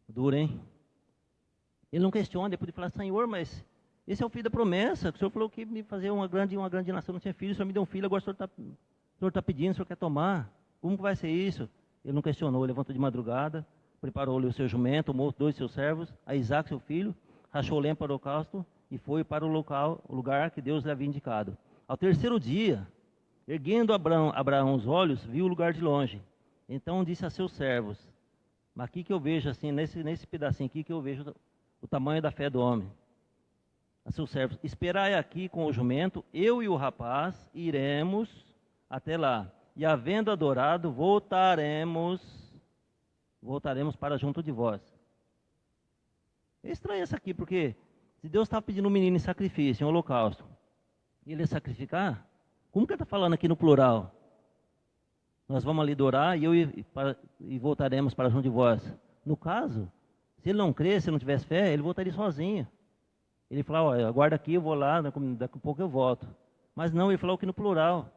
Duro, hein? Ele não questiona, depois de falar: Senhor, mas Esse é o filho da promessa. O senhor falou que me fazer uma grande nação, não tinha filho, o senhor me deu um filho, agora o senhor está pedindo, o senhor quer tomar. Como que vai ser isso? Ele não questionou, levantou de madrugada, preparou-lhe o seu jumento, tomou 2 de seus servos, a Isaque, seu filho, rachou lenha para o holocausto e foi para o lugar que Deus lhe havia indicado. Ao terceiro dia, erguendo Abraão os olhos, viu o lugar de longe. Então disse a seus servos, mas aqui que eu vejo, assim, nesse pedacinho aqui que eu vejo o tamanho da fé do homem. A seus servos, esperai aqui com o jumento, eu e o rapaz iremos até lá. E havendo adorado, voltaremos para junto de vós. É estranho isso aqui, porque se Deus estava pedindo um menino em sacrifício, em holocausto, e ele ia sacrificar, como que ele está falando aqui no plural? Nós vamos ali adorar e voltaremos para junto de vós. No caso, se ele não cresce, se não tivesse fé, ele voltaria sozinho. Ele falou, olha, aguarda aqui, eu vou lá, daqui a pouco eu volto. Mas não, ele falou aqui no plural.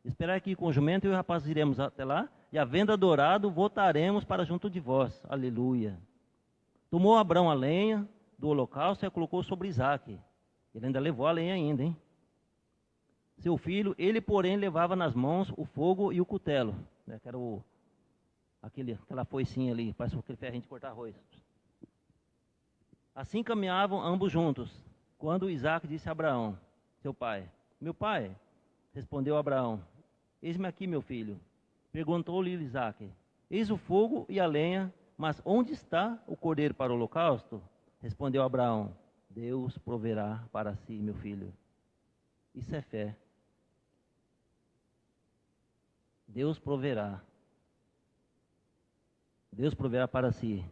Esperar aqui com o jumento e o rapaz iremos até lá, e havendo adorado, voltaremos para junto de vós. Aleluia. Tomou Abraão a lenha do holocausto e a colocou sobre Isaque. Ele ainda levou a lenha ainda, hein? Seu filho, ele porém levava nas mãos o fogo e o cutelo, né, que era aquela foicinha ali, parece aquele ferrinho de cortar arroz. Assim caminhavam ambos juntos, quando Isaque disse a Abraão, seu pai, meu pai, respondeu Abraão, eis-me aqui, meu filho. Perguntou-lhe Isaque, eis o fogo e a lenha, mas onde está o cordeiro para o holocausto? Respondeu Abraão, Deus proverá para si, meu filho. Isso é fé. Deus proverá. Deus proverá para si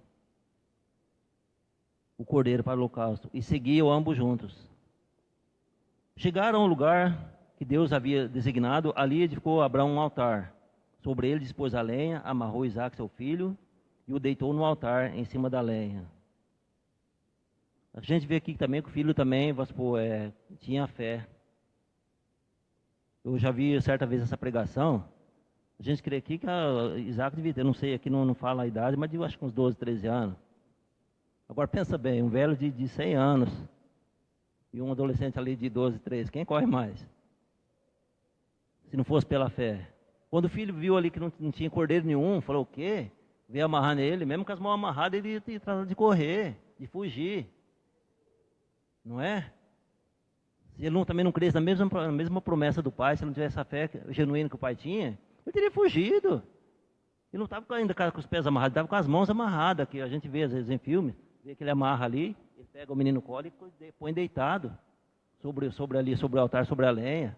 o cordeiro para o holocausto. E seguiam ambos juntos. Chegaram ao lugar que Deus havia designado. Ali edificou Abraão um altar. Sobre ele dispôs a lenha, amarrou Isaque, seu filho, e o deitou no altar em cima da lenha. A gente vê aqui também que o filho também, tinha fé. Eu já vi certa vez essa pregação. A gente crê aqui que Isaque devia ter, não sei, aqui não fala a idade, mas eu acho que uns 12, 13 anos. Agora pensa bem, um velho de 100 anos e um adolescente ali de 12, 13, quem corre mais? Se não fosse pela fé. Quando o filho viu ali que não tinha cordeiro nenhum, falou o quê? Veio amarrar nele, mesmo com as mãos amarradas, ele ia tratar de correr, de fugir. Não é? Se ele também não cresce na mesma promessa do pai, se ele não tivesse essa fé genuína que o pai tinha, ele teria fugido. Ele não estava ainda com os pés amarrados, estava com as mãos amarradas, que a gente vê às vezes em filme, vê que ele amarra ali, ele pega o menino no colo e põe deitado sobre o altar, sobre a lenha.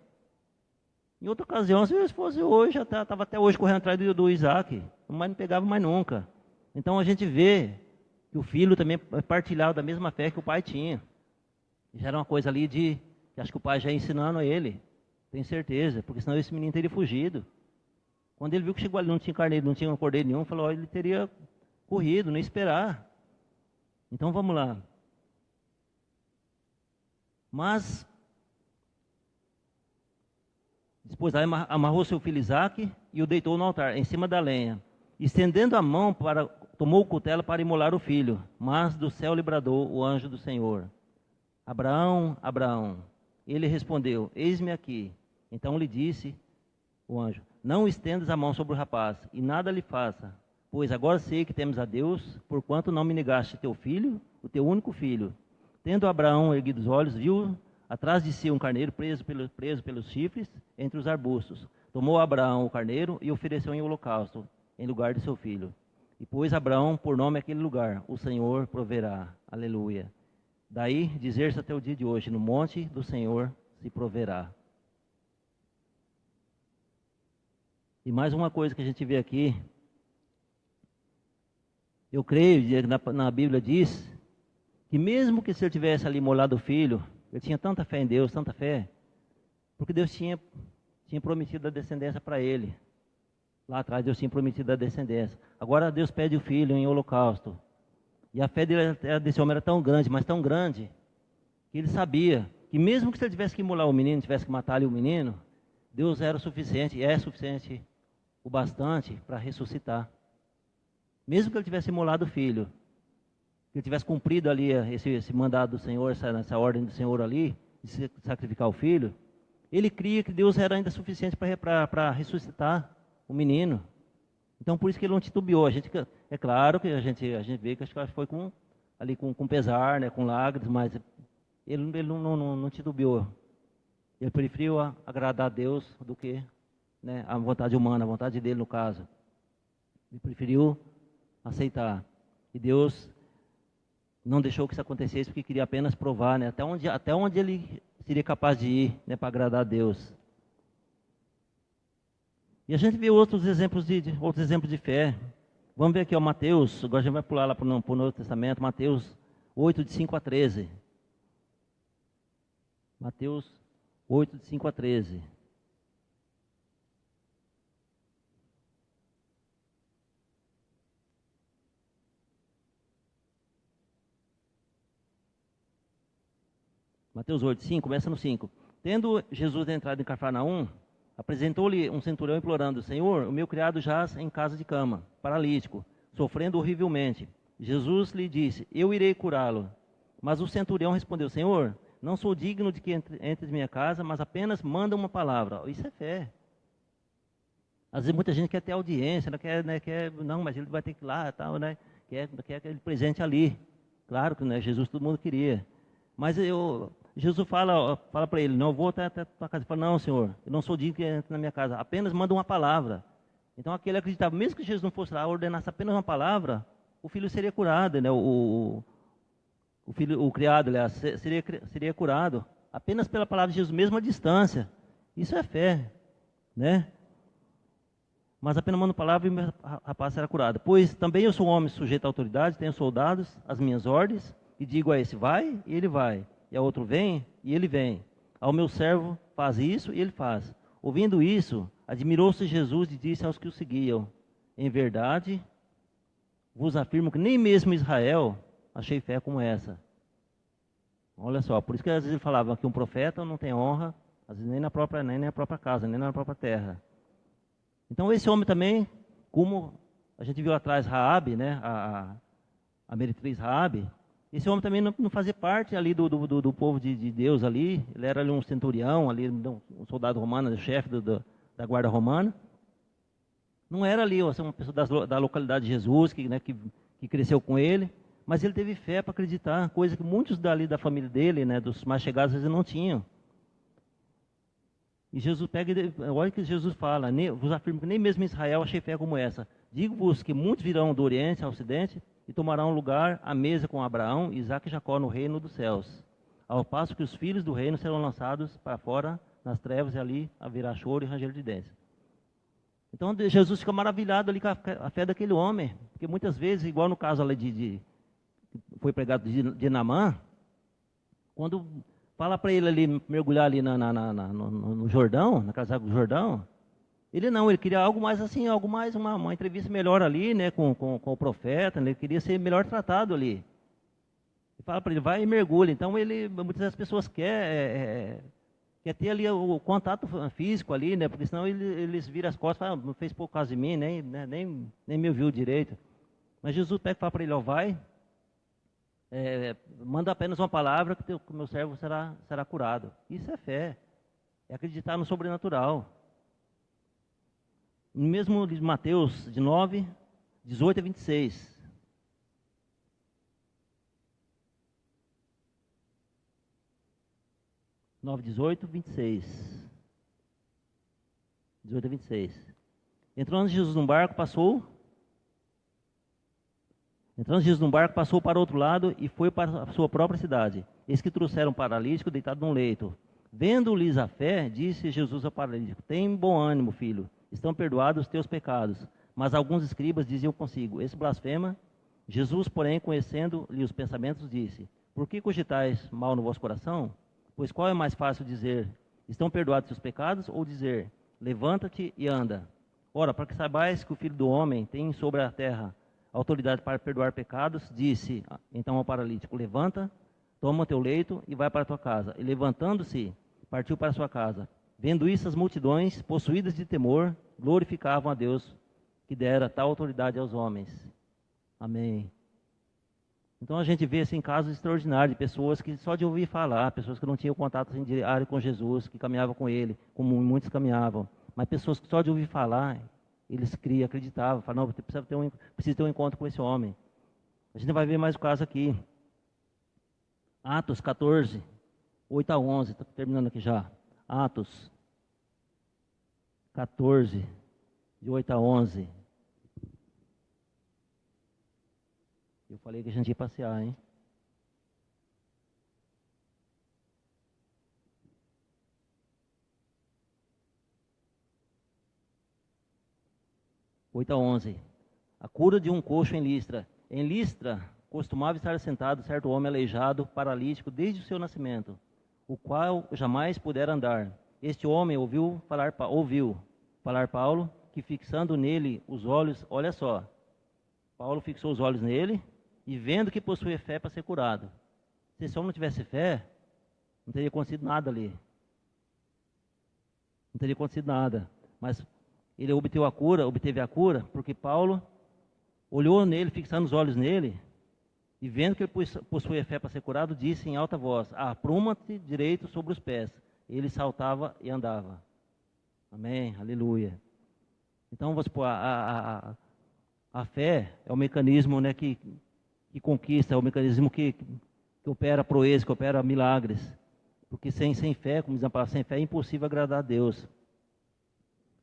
Em outra ocasião, se fosse hoje, já estava até hoje correndo atrás do Isaque, mas não pegava mais nunca. Então a gente vê que o filho também partilhava da mesma fé que o pai tinha. Já era uma coisa ali que acho que o pai já ia ensinando a ele, tenho certeza, porque senão esse menino teria fugido. Quando ele viu que chegou ali, não tinha carneiro, não tinha cordeiro nenhum, falou, ele teria corrido, nem esperar. Então vamos lá. Mas, depois amarrou seu filho Isaque e o deitou no altar, em cima da lenha. Estendendo a mão, tomou o cutelo para imolar o filho. Mas do céu lhe bradou o anjo do Senhor. Abraão, Abraão. Ele respondeu, eis-me aqui. Então lhe disse o anjo, não estendas a mão sobre o rapaz, e nada lhe faça, pois agora sei que temes a Deus, porquanto não me negaste teu filho, o teu único filho. Tendo Abraão erguido os olhos, viu atrás de si um carneiro preso pelos chifres entre os arbustos. Tomou Abraão o carneiro e ofereceu em holocausto, em lugar de seu filho. E pôs Abraão por nome aquele lugar, o Senhor proverá. Aleluia. Daí dizer-se até o dia de hoje, no monte do Senhor se proverá. E mais uma coisa que a gente vê aqui, eu creio, na Bíblia diz, que mesmo que se ele tivesse ali molado o filho, ele tinha tanta fé em Deus, tanta fé, porque Deus tinha prometido a descendência para ele. Lá atrás Deus tinha prometido a descendência. Agora Deus pede o filho em holocausto. E a fé desse homem era tão grande, mas tão grande, que ele sabia que mesmo que se ele tivesse que imolar o menino, tivesse que matar ali o menino, Deus era o suficiente, e é suficiente o bastante para ressuscitar. Mesmo que ele tivesse imolado o filho. que ele tivesse cumprido ali esse mandado do Senhor, essa ordem do Senhor ali, de sacrificar o filho, ele cria que Deus era ainda suficiente para ressuscitar o menino. Então, por isso que ele não titubeou. É claro que a gente vê que acho que foi com pesar, né, com lágrimas, mas ele não titubeou. Ele preferiu agradar a Deus do que, né, a vontade humana, a vontade dele no caso. Ele preferiu aceitar. E Deus não deixou que isso acontecesse porque queria apenas provar, né, até onde ele seria capaz de ir, né, para agradar a Deus. E a gente vê outros exemplos de fé. Vamos ver aqui, ó, Mateus, agora a gente vai pular lá para o Novo Testamento, Mateus 8, de 5 a 13. Mateus 8, de 5 a 13. Mateus 8, 5, começa no 5. Tendo Jesus entrado em Cafarnaum, apresentou-lhe um centurião implorando: Senhor, o meu criado jaz em casa de cama, paralítico, sofrendo horrivelmente. Jesus lhe disse: Eu irei curá-lo. Mas o centurião respondeu: Senhor, não sou digno de que entres em minha casa, mas apenas manda uma palavra. Isso é fé. Às vezes muita gente quer ter audiência, não, mas ele vai ter que ir lá, tal, né? Quer aquele presente ali. Claro que, né, Jesus todo mundo queria. Mas Jesus fala para ele: não, eu vou até a tua casa. Ele fala: não, Senhor, eu não sou digno que entre na minha casa, apenas manda uma palavra. Então aquele acreditava, mesmo que Jesus não fosse lá, ordenasse apenas uma palavra, o filho seria curado, né? O criado, aliás, seria curado, apenas pela palavra de Jesus, mesmo à distância. Isso é fé, né? Mas apenas manda uma palavra e o meu rapaz será curado. Pois também eu sou um homem sujeito à autoridade, tenho soldados, as minhas ordens, e digo a esse: vai, e ele vai. E a outro: vem, e ele vem. Ao meu servo: faz isso, e ele faz. Ouvindo isso, admirou-se Jesus e disse aos que o seguiam: em verdade, vos afirmo que nem mesmo em Israel achei fé como essa. Olha só, por isso que às vezes ele falava que um profeta não tem honra, às vezes nem na própria casa, nem na própria terra. Então esse homem também, como a gente viu atrás Raabe, né, a meretriz Raabe, esse homem também não fazia parte ali do povo de Deus ali. Ele era ali um centurião, ali, um soldado romano, o chefe da guarda romana. Não era ali uma pessoa da localidade de Jesus, que cresceu com ele, mas ele teve fé para acreditar, coisa que muitos dali da família dele, né, dos mais chegados, às vezes não tinham. E Jesus olha o que Jesus fala: vos afirmo que nem mesmo em Israel achei fé como essa. Digo-vos que muitos virão do Oriente ao Ocidente e tomarão lugar à mesa com Abraão, Isaque e Jacó no reino dos céus. Ao passo que os filhos do reino serão lançados para fora nas trevas, e ali haverá choro e ranger de dentes. Então Jesus fica maravilhado ali com a fé daquele homem, porque muitas vezes, igual no caso ali que foi pregado de Naamã, quando fala para ele ali mergulhar ali no Jordão, na casa do Jordão, ele queria algo mais assim, uma entrevista melhor ali, né, com o profeta, né, ele queria ser melhor tratado ali. Ele fala para ele: vai e mergulha. Então muitas das pessoas quer ter ali o contato físico ali, né, porque senão eles viram as costas e falam: não fez pouco caso de mim, nem me ouviu direito. Mas Jesus pega e fala para ele: vai, manda apenas uma palavra que o meu servo será curado. Isso é fé, é acreditar no sobrenatural. No mesmo de Mateus, de 9, 18 a 26. Nove, 18, 26. 18 a 26. Entrando Jesus num barco, passou para o outro lado e foi para a sua própria cidade. Eis que trouxeram um paralítico deitado num leito. Vendo-lhes a fé, disse Jesus ao paralítico: tem bom ânimo, filho, estão perdoados os teus pecados. Mas alguns escribas diziam consigo: esse blasfema. Jesus, porém, conhecendo-lhe os pensamentos, disse: por que cogitais mal no vosso coração? Pois qual é mais fácil dizer: estão perdoados os teus pecados, ou dizer: levanta-te e anda? Ora, para que saibais que o Filho do Homem tem sobre a terra autoridade para perdoar pecados, disse então ao paralítico: levanta, toma o teu leito e vai para a tua casa. E levantando-se, partiu para a sua casa. Vendo isso, as multidões, possuídas de temor, glorificavam a Deus, que dera tal autoridade aos homens. Amém. Então a gente vê assim, casos extraordinários de pessoas que só de ouvir falar, pessoas que não tinham contato assim, diário com Jesus, que caminhavam com Ele, como muitos caminhavam, mas pessoas que só de ouvir falar, eles criam, acreditavam, falavam, não, preciso ter um encontro com esse homem. A gente vai ver mais o caso aqui. Atos 14, 8 a 11, estou terminando aqui já. Atos 14, de 8 a 11. Eu falei que a gente ia passear, hein? Oito a 11. A cura de um coxo em Listra. Em Listra, costumava estar sentado certo homem aleijado, paralítico, desde o seu nascimento, o qual jamais pudera andar. Este homem ouviu falar Paulo, que fixando nele os olhos, olha só, Paulo fixou os olhos nele, e vendo que possuía fé para ser curado. Se esse homem não tivesse fé, não teria acontecido nada ali. Não teria acontecido nada. Mas ele obteve a cura, porque Paulo olhou nele, fixando os olhos nele, e vendo que ele possuía fé para ser curado, disse em alta voz: apruma-te direito sobre os pés. Ele saltava e andava. Amém, aleluia. Então, vamos supor, a fé é o mecanismo, né, que conquista, é o mecanismo que opera proezas, que opera milagres. Porque sem fé, como diz a palavra, sem fé é impossível agradar a Deus.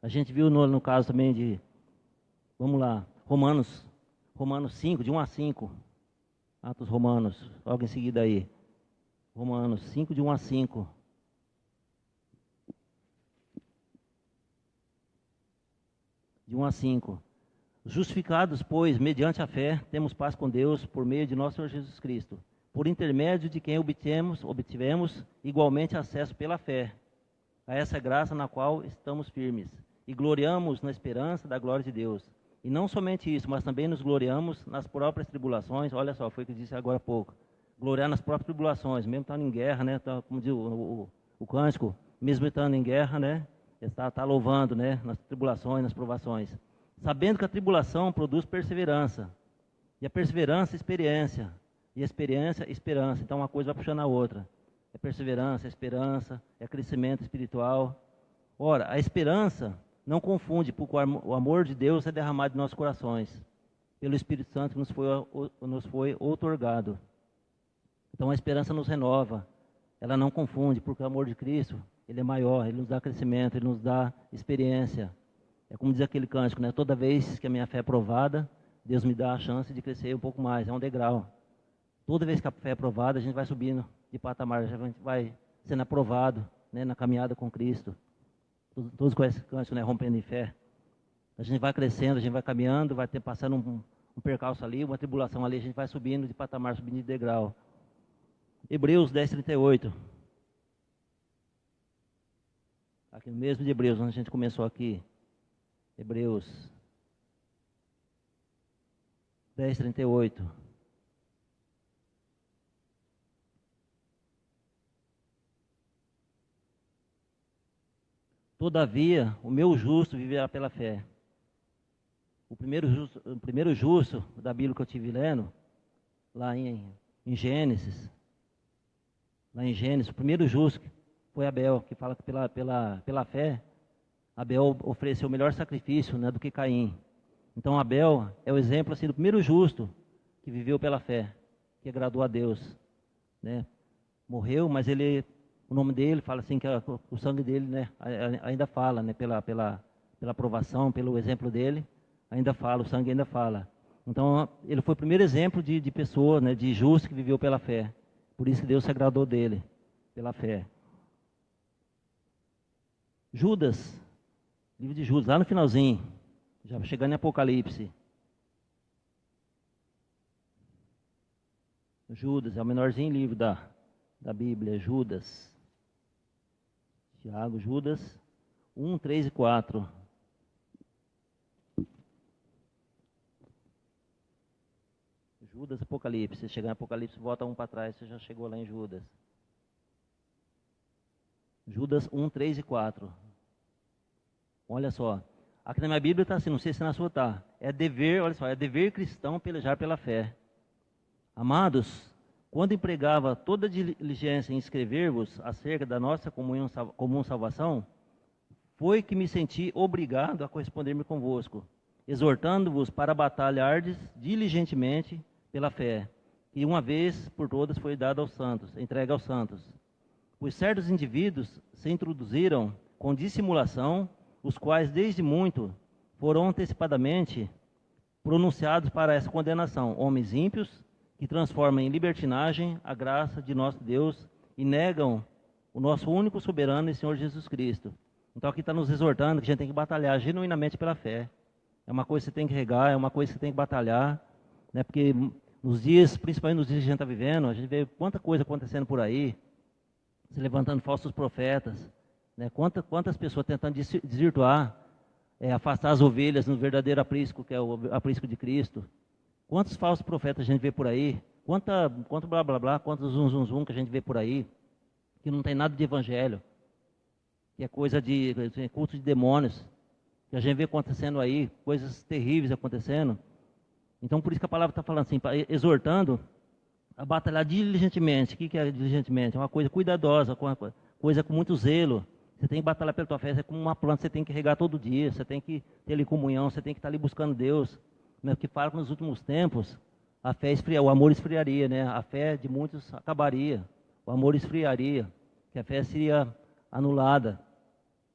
A gente viu no caso também de, vamos lá, Romanos 5, de 1 a 5. Atos Romanos, logo em seguida aí. Romanos 5, de 1 a 5. De 1 a 5. Justificados, pois, mediante a fé, temos paz com Deus por meio de nosso Senhor Jesus Cristo, por intermédio de quem obtivemos igualmente acesso pela fé a essa graça na qual estamos firmes, e gloriamos na esperança da glória de Deus. E não somente isso, mas também nos gloriamos nas próprias tribulações. Olha só, foi o que eu disse agora há pouco. Gloriar nas próprias tribulações, mesmo estando em guerra, né? Como diz o cântico, mesmo estando em guerra, né? Está louvando, né? Nas tribulações, nas provações. Sabendo que a tribulação produz perseverança, e a perseverança, experiência, e a experiência, esperança. Então uma coisa vai puxando a outra. É perseverança, é esperança, é crescimento espiritual. Ora, a esperança não confunde, porque o amor de Deus é derramado em nossos corações, pelo Espírito Santo que nos foi outorgado. Então a esperança nos renova, ela não confunde, porque o amor de Cristo, ele é maior, ele nos dá crescimento, ele nos dá experiência. É como diz aquele cântico, né? Toda vez que a minha fé é provada, Deus me dá a chance de crescer um pouco mais, é um degrau. Toda vez que a fé é provada, a gente vai subindo de patamar, a gente vai sendo aprovado, né, na caminhada com Cristo. Todos conhecem esse cântico, né? Rompendo em fé. A gente vai crescendo, a gente vai caminhando, vai passando um percalço ali, uma tribulação ali, a gente vai subindo de patamar, subindo de degrau. Hebreus 10:38. Aqui no mesmo de Hebreus, onde a gente começou aqui. Hebreus 10:38. Todavia, o meu justo viverá pela fé. O primeiro justo da Bíblia que eu tive lendo, lá em Gênesis, o primeiro justo foi Abel, que fala que pela fé, Abel ofereceu o melhor sacrifício, né, do que Caim. Então Abel é o exemplo assim, do primeiro justo que viveu pela fé, que agradou a Deus, né? Morreu, mas o nome dele fala assim que o sangue dele, né, ainda fala, né, pela aprovação, pelo exemplo dele, ainda fala, o sangue ainda fala. Então ele foi o primeiro exemplo de pessoa, né, de justo que viveu pela fé. Por isso que Deus se agradou dele, pela fé. Judas, livro de Judas, lá no finalzinho, já chegando em Apocalipse. Judas, é o menorzinho livro da Bíblia, Judas. Tiago, Judas, 1, 3 e 4. Judas, Apocalipse. Se chegar em Apocalipse, volta um para trás, você já chegou lá em Judas. Judas 1, 3 e 4. Olha só. Aqui na minha Bíblia está assim, não sei se na sua está. É dever, olha só, é dever cristão pelejar pela fé. Amados, quando empregava toda diligência em escrever-vos acerca da nossa comum salvação, foi que me senti obrigado a corresponder-me convosco, exortando-vos para batalhardes diligentemente pela fé, que uma vez por todas foi dada aos santos, entregue aos santos. Pois certos indivíduos se introduziram com dissimulação, os quais desde muito foram antecipadamente pronunciados para essa condenação, homens ímpios, que transformam em libertinagem a graça de nosso Deus e negam o nosso único soberano e Senhor Jesus Cristo. Então aqui está nos exortando que a gente tem que batalhar genuinamente pela fé. É uma coisa que você tem que regar, é uma coisa que você tem que batalhar, né? Porque nos dias, principalmente nos dias que a gente está vivendo, a gente vê quanta coisa acontecendo por aí, se levantando falsos profetas, né? Quantas pessoas tentando desvirtuar, afastar as ovelhas no verdadeiro aprisco, que é o aprisco de Cristo. Quantos falsos profetas a gente vê por aí? Quanto blá blá blá, quantos zum zum zum que a gente vê por aí, que não tem nada de evangelho, que é coisa de culto de demônios, que a gente vê acontecendo aí, coisas terríveis acontecendo. Então por isso que a palavra está falando assim, exortando a batalhar diligentemente. O que é diligentemente? É uma coisa cuidadosa, uma coisa com muito zelo. Você tem que batalhar pela tua fé, é como uma planta, você tem que regar todo dia, você tem que ter ali comunhão, você tem que estar ali buscando Deus. Né? Que fala que nos últimos tempos a fé o amor esfriaria, né? A fé de muitos acabaria, o amor esfriaria, que a fé seria anulada.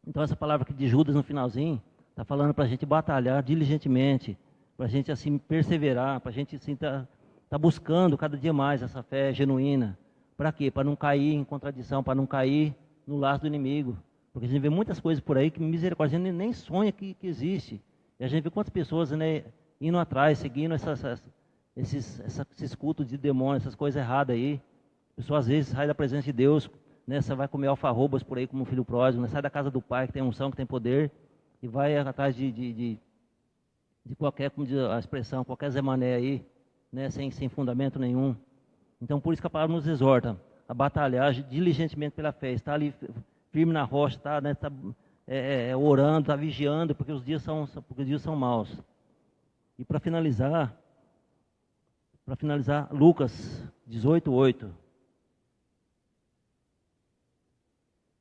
Então essa palavra aqui de Judas no finalzinho está falando para a gente batalhar diligentemente, para a gente assim perseverar, para a gente assim tá buscando cada dia mais essa fé genuína. Para quê? Para não cair em contradição, para não cair no laço do inimigo. Porque a gente vê muitas coisas por aí que misericórdia a gente nem sonha que existe. E a gente vê quantas pessoas, né, indo atrás, seguindo esses cultos de demônios, essas coisas erradas aí. A pessoa às vezes sai da presença de Deus, né, você vai comer alfarrobas por aí como um filho pródigo, né, sai da casa do pai que tem unção, que tem poder, e vai atrás de qualquer, como diz a expressão, qualquer Zé Mané aí, né, sem fundamento nenhum. Então por isso que a palavra nos exorta a batalhar diligentemente pela fé, estar ali firme na rocha, tá, né, orando, está vigiando, porque os dias são maus. E para finalizar, Lucas 18:8.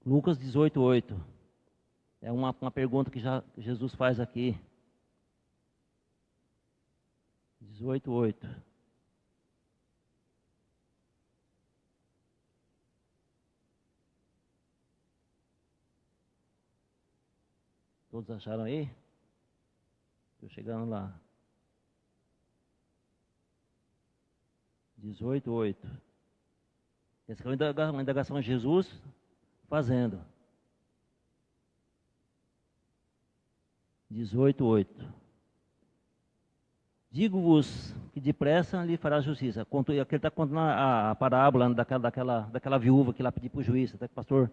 Lucas 18:8. É uma pergunta que já Jesus faz aqui. 18:8. Todos acharam aí? Estou chegando lá. 18:8. Essa é uma indagação de Jesus fazendo. 18:8. Digo-vos que depressa lhe fará justiça. Aqui ele está contando a parábola daquela viúva que lá pediu para o juiz, até que o pastor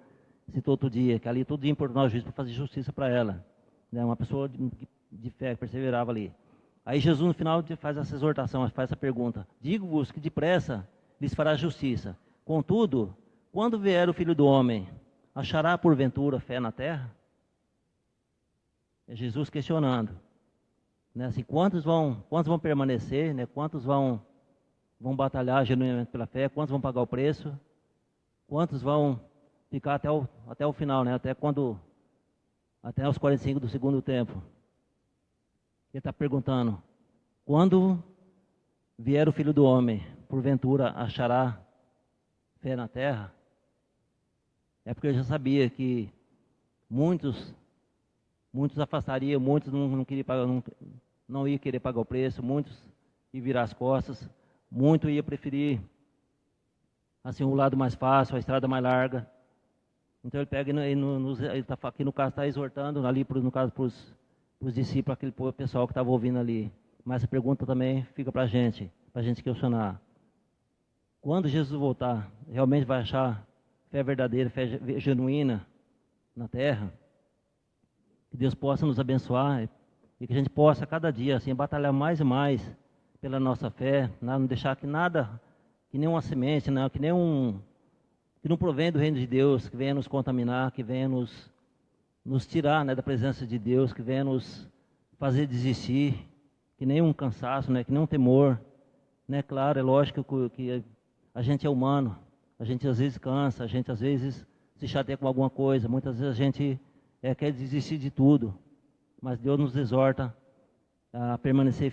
citou outro dia, que ali todo dia importunava o juiz para fazer justiça para ela. Né, uma pessoa de fé que perseverava ali. Aí Jesus no final faz essa exortação, faz essa pergunta. Digo-vos que depressa lhes fará justiça. Contudo, quando vier o Filho do Homem, achará porventura fé na terra? É Jesus questionando. Né, assim, quantos vão permanecer, né, quantos vão batalhar genuinamente pela fé, quantos vão pagar o preço, quantos vão ficar até o final, né, até os 45 do segundo tempo. Ele está perguntando, quando vier o Filho do Homem, porventura achará fé na terra? É porque eu já sabia que muitos afastariam, muitos não queriam pagar, não ia querer pagar o preço, muitos iam virar as costas, muitos iam preferir assim o lado mais fácil, a estrada mais larga. Então ele pega ele tá, aqui no caso está exortando ali no caso para os discípulos, aquele pessoal que estava ouvindo ali. Mas essa pergunta também fica para a gente questionar. Quando Jesus voltar, realmente vai achar fé verdadeira, fé genuína na terra? Que Deus possa nos abençoar e que a gente possa cada dia assim batalhar mais e mais pela nossa fé, não deixar que nada, que nem uma semente, não, que não provém do reino de Deus, que venha nos contaminar, que venha nos tirar, né, da presença de Deus, que venha nos fazer desistir, que nem um cansaço, né, que nem um temor, né? Claro, é lógico que a gente é humano, a gente às vezes cansa, a gente às vezes se chateia com alguma coisa, muitas vezes a gente quer desistir de tudo, mas Deus nos exorta a permanecer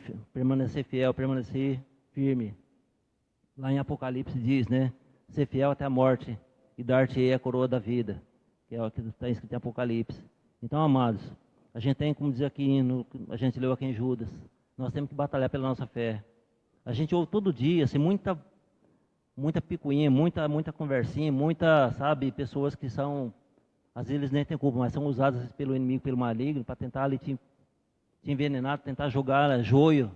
fiel, permanecer firme. Lá em Apocalipse diz, né? Ser fiel até a morte e dar-te-ei a coroa da vida, que é o que está escrito em Apocalipse. Então, amados, a gente tem, como diz aqui, a gente leu aqui em Judas, nós temos que batalhar pela nossa fé. A gente ouve todo dia, assim, muita picuinha, muita conversinha, sabe, pessoas que são, às vezes eles nem têm culpa, mas são usadas pelo inimigo, pelo maligno, para tentar ali te envenenar, tentar jogar joio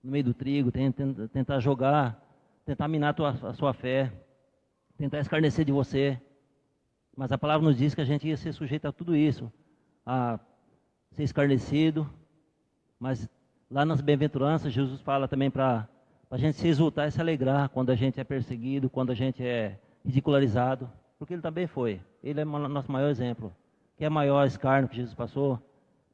no meio do trigo, tentar minar a sua fé, tentar escarnecer de você. Mas a palavra nos diz que a gente ia ser sujeito a tudo isso, a ser escarnecido. Mas lá nas bem-aventuranças, Jesus fala também para a gente se exultar e se alegrar quando a gente é perseguido, quando a gente é ridicularizado, porque ele também foi. Ele é o nosso maior exemplo. Que é maior escárnio que Jesus passou,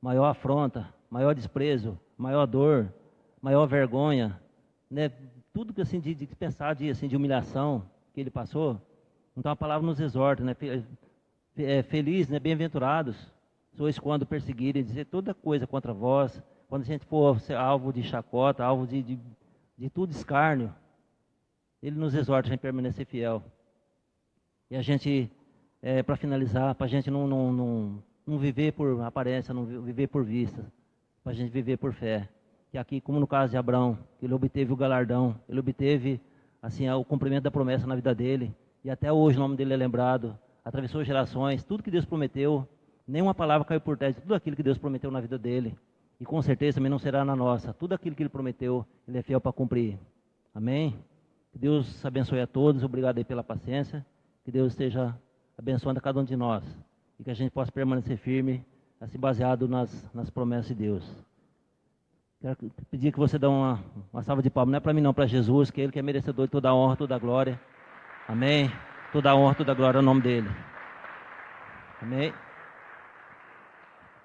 maior afronta, maior desprezo, maior dor, maior vergonha, né? Tudo que assim de pensar de humilhação que ele passou. Então a palavra nos exorta, né? Feliz, né? Bem-aventurados sois quando perseguirem, dizer toda coisa contra vós, quando a gente for ser alvo de chacota, alvo de tudo escárnio, ele nos exorta a gente permanecer fiel. E a gente, para finalizar, para a gente não viver por aparência, não viver por vista, para a gente viver por fé. Que aqui, como no caso de Abraão, ele obteve o galardão, ele obteve assim o cumprimento da promessa na vida dele, e até hoje o nome dele é lembrado, atravessou gerações, tudo que Deus prometeu, nenhuma palavra caiu por terra de tudo aquilo que Deus prometeu na vida dele, e com certeza também não será na nossa, tudo aquilo que ele prometeu, ele é fiel para cumprir. Amém? Que Deus abençoe a todos, obrigado aí pela paciência, que Deus esteja abençoando a cada um de nós, e que a gente possa permanecer firme, assim baseado nas promessas de Deus. Quero pedir que você dê uma salva de palmas, não é para mim não, para Jesus, que é Ele que é merecedor de toda a honra, toda a glória. Amém? Toda a honra, toda a glória ao nome dEle. Amém?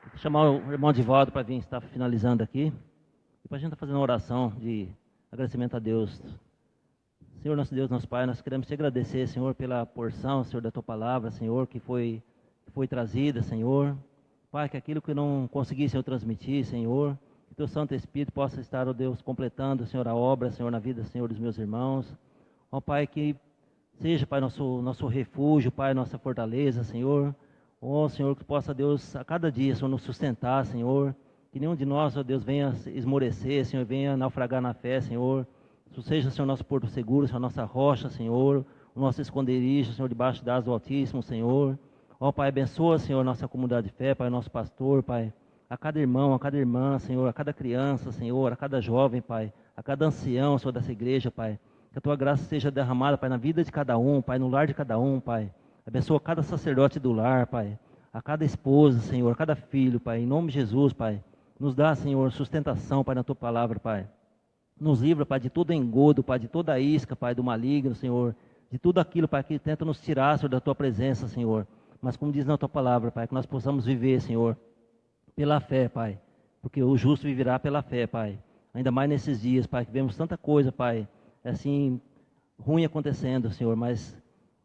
Vou chamar o irmão Divaldo para vir estar finalizando aqui. E para a gente estar fazendo uma oração de agradecimento a Deus. Senhor, nosso Deus, nosso Pai, nós queremos te agradecer, Senhor, pela porção, Senhor, da Tua palavra, Senhor, que foi trazida, Senhor. Pai, que aquilo que não consegui, Senhor, transmitir, Senhor, que Teu Santo Espírito possa estar, ó Deus, completando, Senhor, a obra, Senhor, na vida, Senhor, dos meus irmãos. Ó Pai, que seja, Pai, nosso refúgio, Pai, nossa fortaleza, Senhor. Ó Senhor, que possa, Deus, a cada dia, Senhor, nos sustentar, Senhor. Que nenhum de nós, ó Deus, venha esmorecer, Senhor, venha naufragar na fé, Senhor. Tu seja, Senhor, nosso porto seguro, Senhor, nossa rocha, Senhor, o nosso esconderijo, Senhor, debaixo das asas do Altíssimo, Senhor. Ó Pai, abençoa, Senhor, nossa comunidade de fé, Pai, nosso pastor, Pai, a cada irmão, a cada irmã, Senhor, a cada criança, Senhor, a cada jovem, Pai, a cada ancião, Senhor, dessa igreja, Pai. Que a Tua graça seja derramada, Pai, na vida de cada um, Pai, no lar de cada um, Pai. Abençoa cada sacerdote do lar, Pai, a cada esposa, Senhor, a cada filho, Pai, em nome de Jesus, Pai. Nos dá, Senhor, sustentação, Pai, na Tua palavra, Pai. Nos livra, Pai, de todo engodo, Pai, de toda isca, Pai, do maligno, Senhor. De tudo aquilo, Pai, que tenta nos tirar, Senhor, da Tua presença, Senhor. Mas como diz na Tua palavra, Pai, que nós possamos viver, Senhor, pela fé, Pai. Porque o justo viverá pela fé, Pai. Ainda mais nesses dias, Pai, que vemos tanta coisa, Pai, assim, ruim acontecendo, Senhor. Mas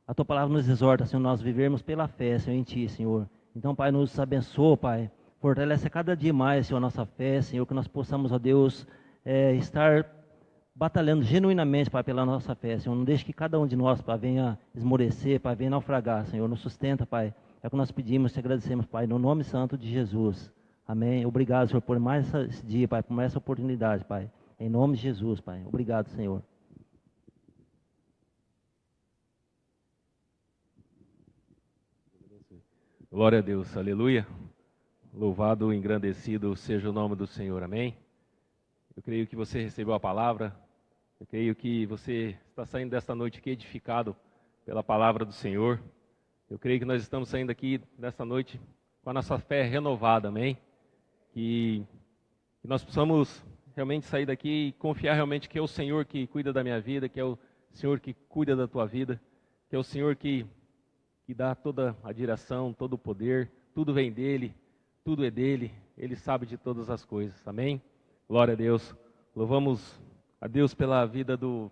a Tua palavra nos exorta, Senhor, nós vivermos pela fé, Senhor, em Ti, Senhor. Então, Pai, nos abençoa, Pai. Fortalece a cada dia mais, Senhor, a nossa fé, Senhor, que nós possamos, ó Deus, estar batalhando genuinamente, Pai, pela nossa fé, Senhor. Não deixe que cada um de nós, Pai, venha esmorecer, Pai, venha naufragar, Senhor. Nos sustenta, Pai. É o que nós pedimos, te agradecemos, Pai, no nome santo de Jesus. Amém. Obrigado, Senhor, por mais esse dia, Pai, por mais essa oportunidade, Pai. Em nome de Jesus, Pai. Obrigado, Senhor. Glória a Deus, aleluia. Louvado e engrandecido seja o nome do Senhor, amém. Eu creio que você recebeu a palavra, eu creio que você está saindo desta noite aqui edificado pela palavra do Senhor. Eu creio que nós estamos saindo aqui nesta noite com a nossa fé renovada, amém. Que nós possamos realmente sair daqui e confiar realmente que é o Senhor que cuida da minha vida, que é o Senhor que cuida da tua vida, que é o Senhor que dá toda a direção, todo o poder, tudo vem dEle, tudo é dEle, Ele sabe de todas as coisas, amém? Glória a Deus. Louvamos a Deus pela vida do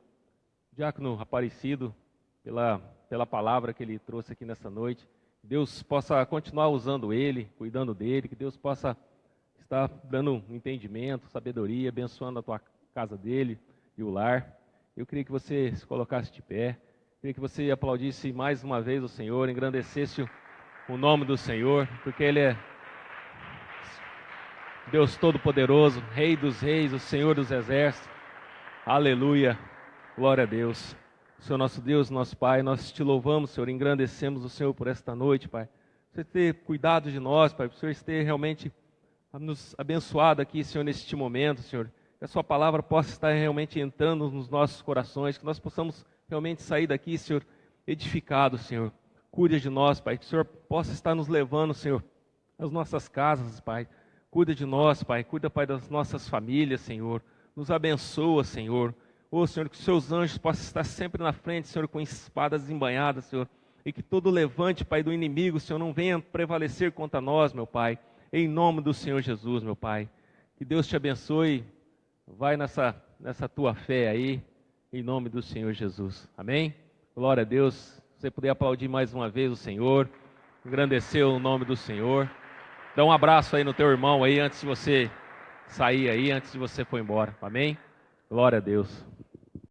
diácono Aparecido, pela palavra que ele trouxe aqui nessa noite. Que Deus possa continuar usando ele, cuidando dele, que Deus possa estar dando entendimento, sabedoria, abençoando a tua casa dele e o lar. Eu queria que você se colocasse de pé, queria que você aplaudisse mais uma vez o Senhor, engrandecesse o nome do Senhor, porque Ele é Deus Todo-Poderoso, Rei dos Reis, o Senhor dos Exércitos. Aleluia, glória a Deus. Senhor nosso Deus, nosso Pai, nós te louvamos, Senhor, engrandecemos o Senhor por esta noite, Pai. Por Senhor ter cuidado de nós, Pai, por Senhor ter realmente nos abençoado aqui, Senhor, neste momento, Senhor. Que a sua palavra possa estar realmente entrando nos nossos corações, que nós possamos realmente sair daqui, Senhor, edificados, Senhor. Cuida de nós, Pai, que o Senhor possa estar nos levando, Senhor, às nossas casas, Pai. Cuida de nós, Pai, cuida, Pai, das nossas famílias, Senhor. Nos abençoa, Senhor. Ô, Senhor, que os seus anjos possam estar sempre na frente, Senhor, com espadas embainhadas, Senhor. E que todo levante, Pai, do inimigo, Senhor, não venha prevalecer contra nós, meu Pai. Em nome do Senhor Jesus, meu Pai. Que Deus te abençoe. Vai nessa tua fé aí, em nome do Senhor Jesus. Amém? Glória a Deus. Se você puder aplaudir mais uma vez o Senhor, engrandecer o nome do Senhor. Dá um abraço aí no teu irmão aí, antes de você sair aí, antes de você for embora. Amém? Glória a Deus.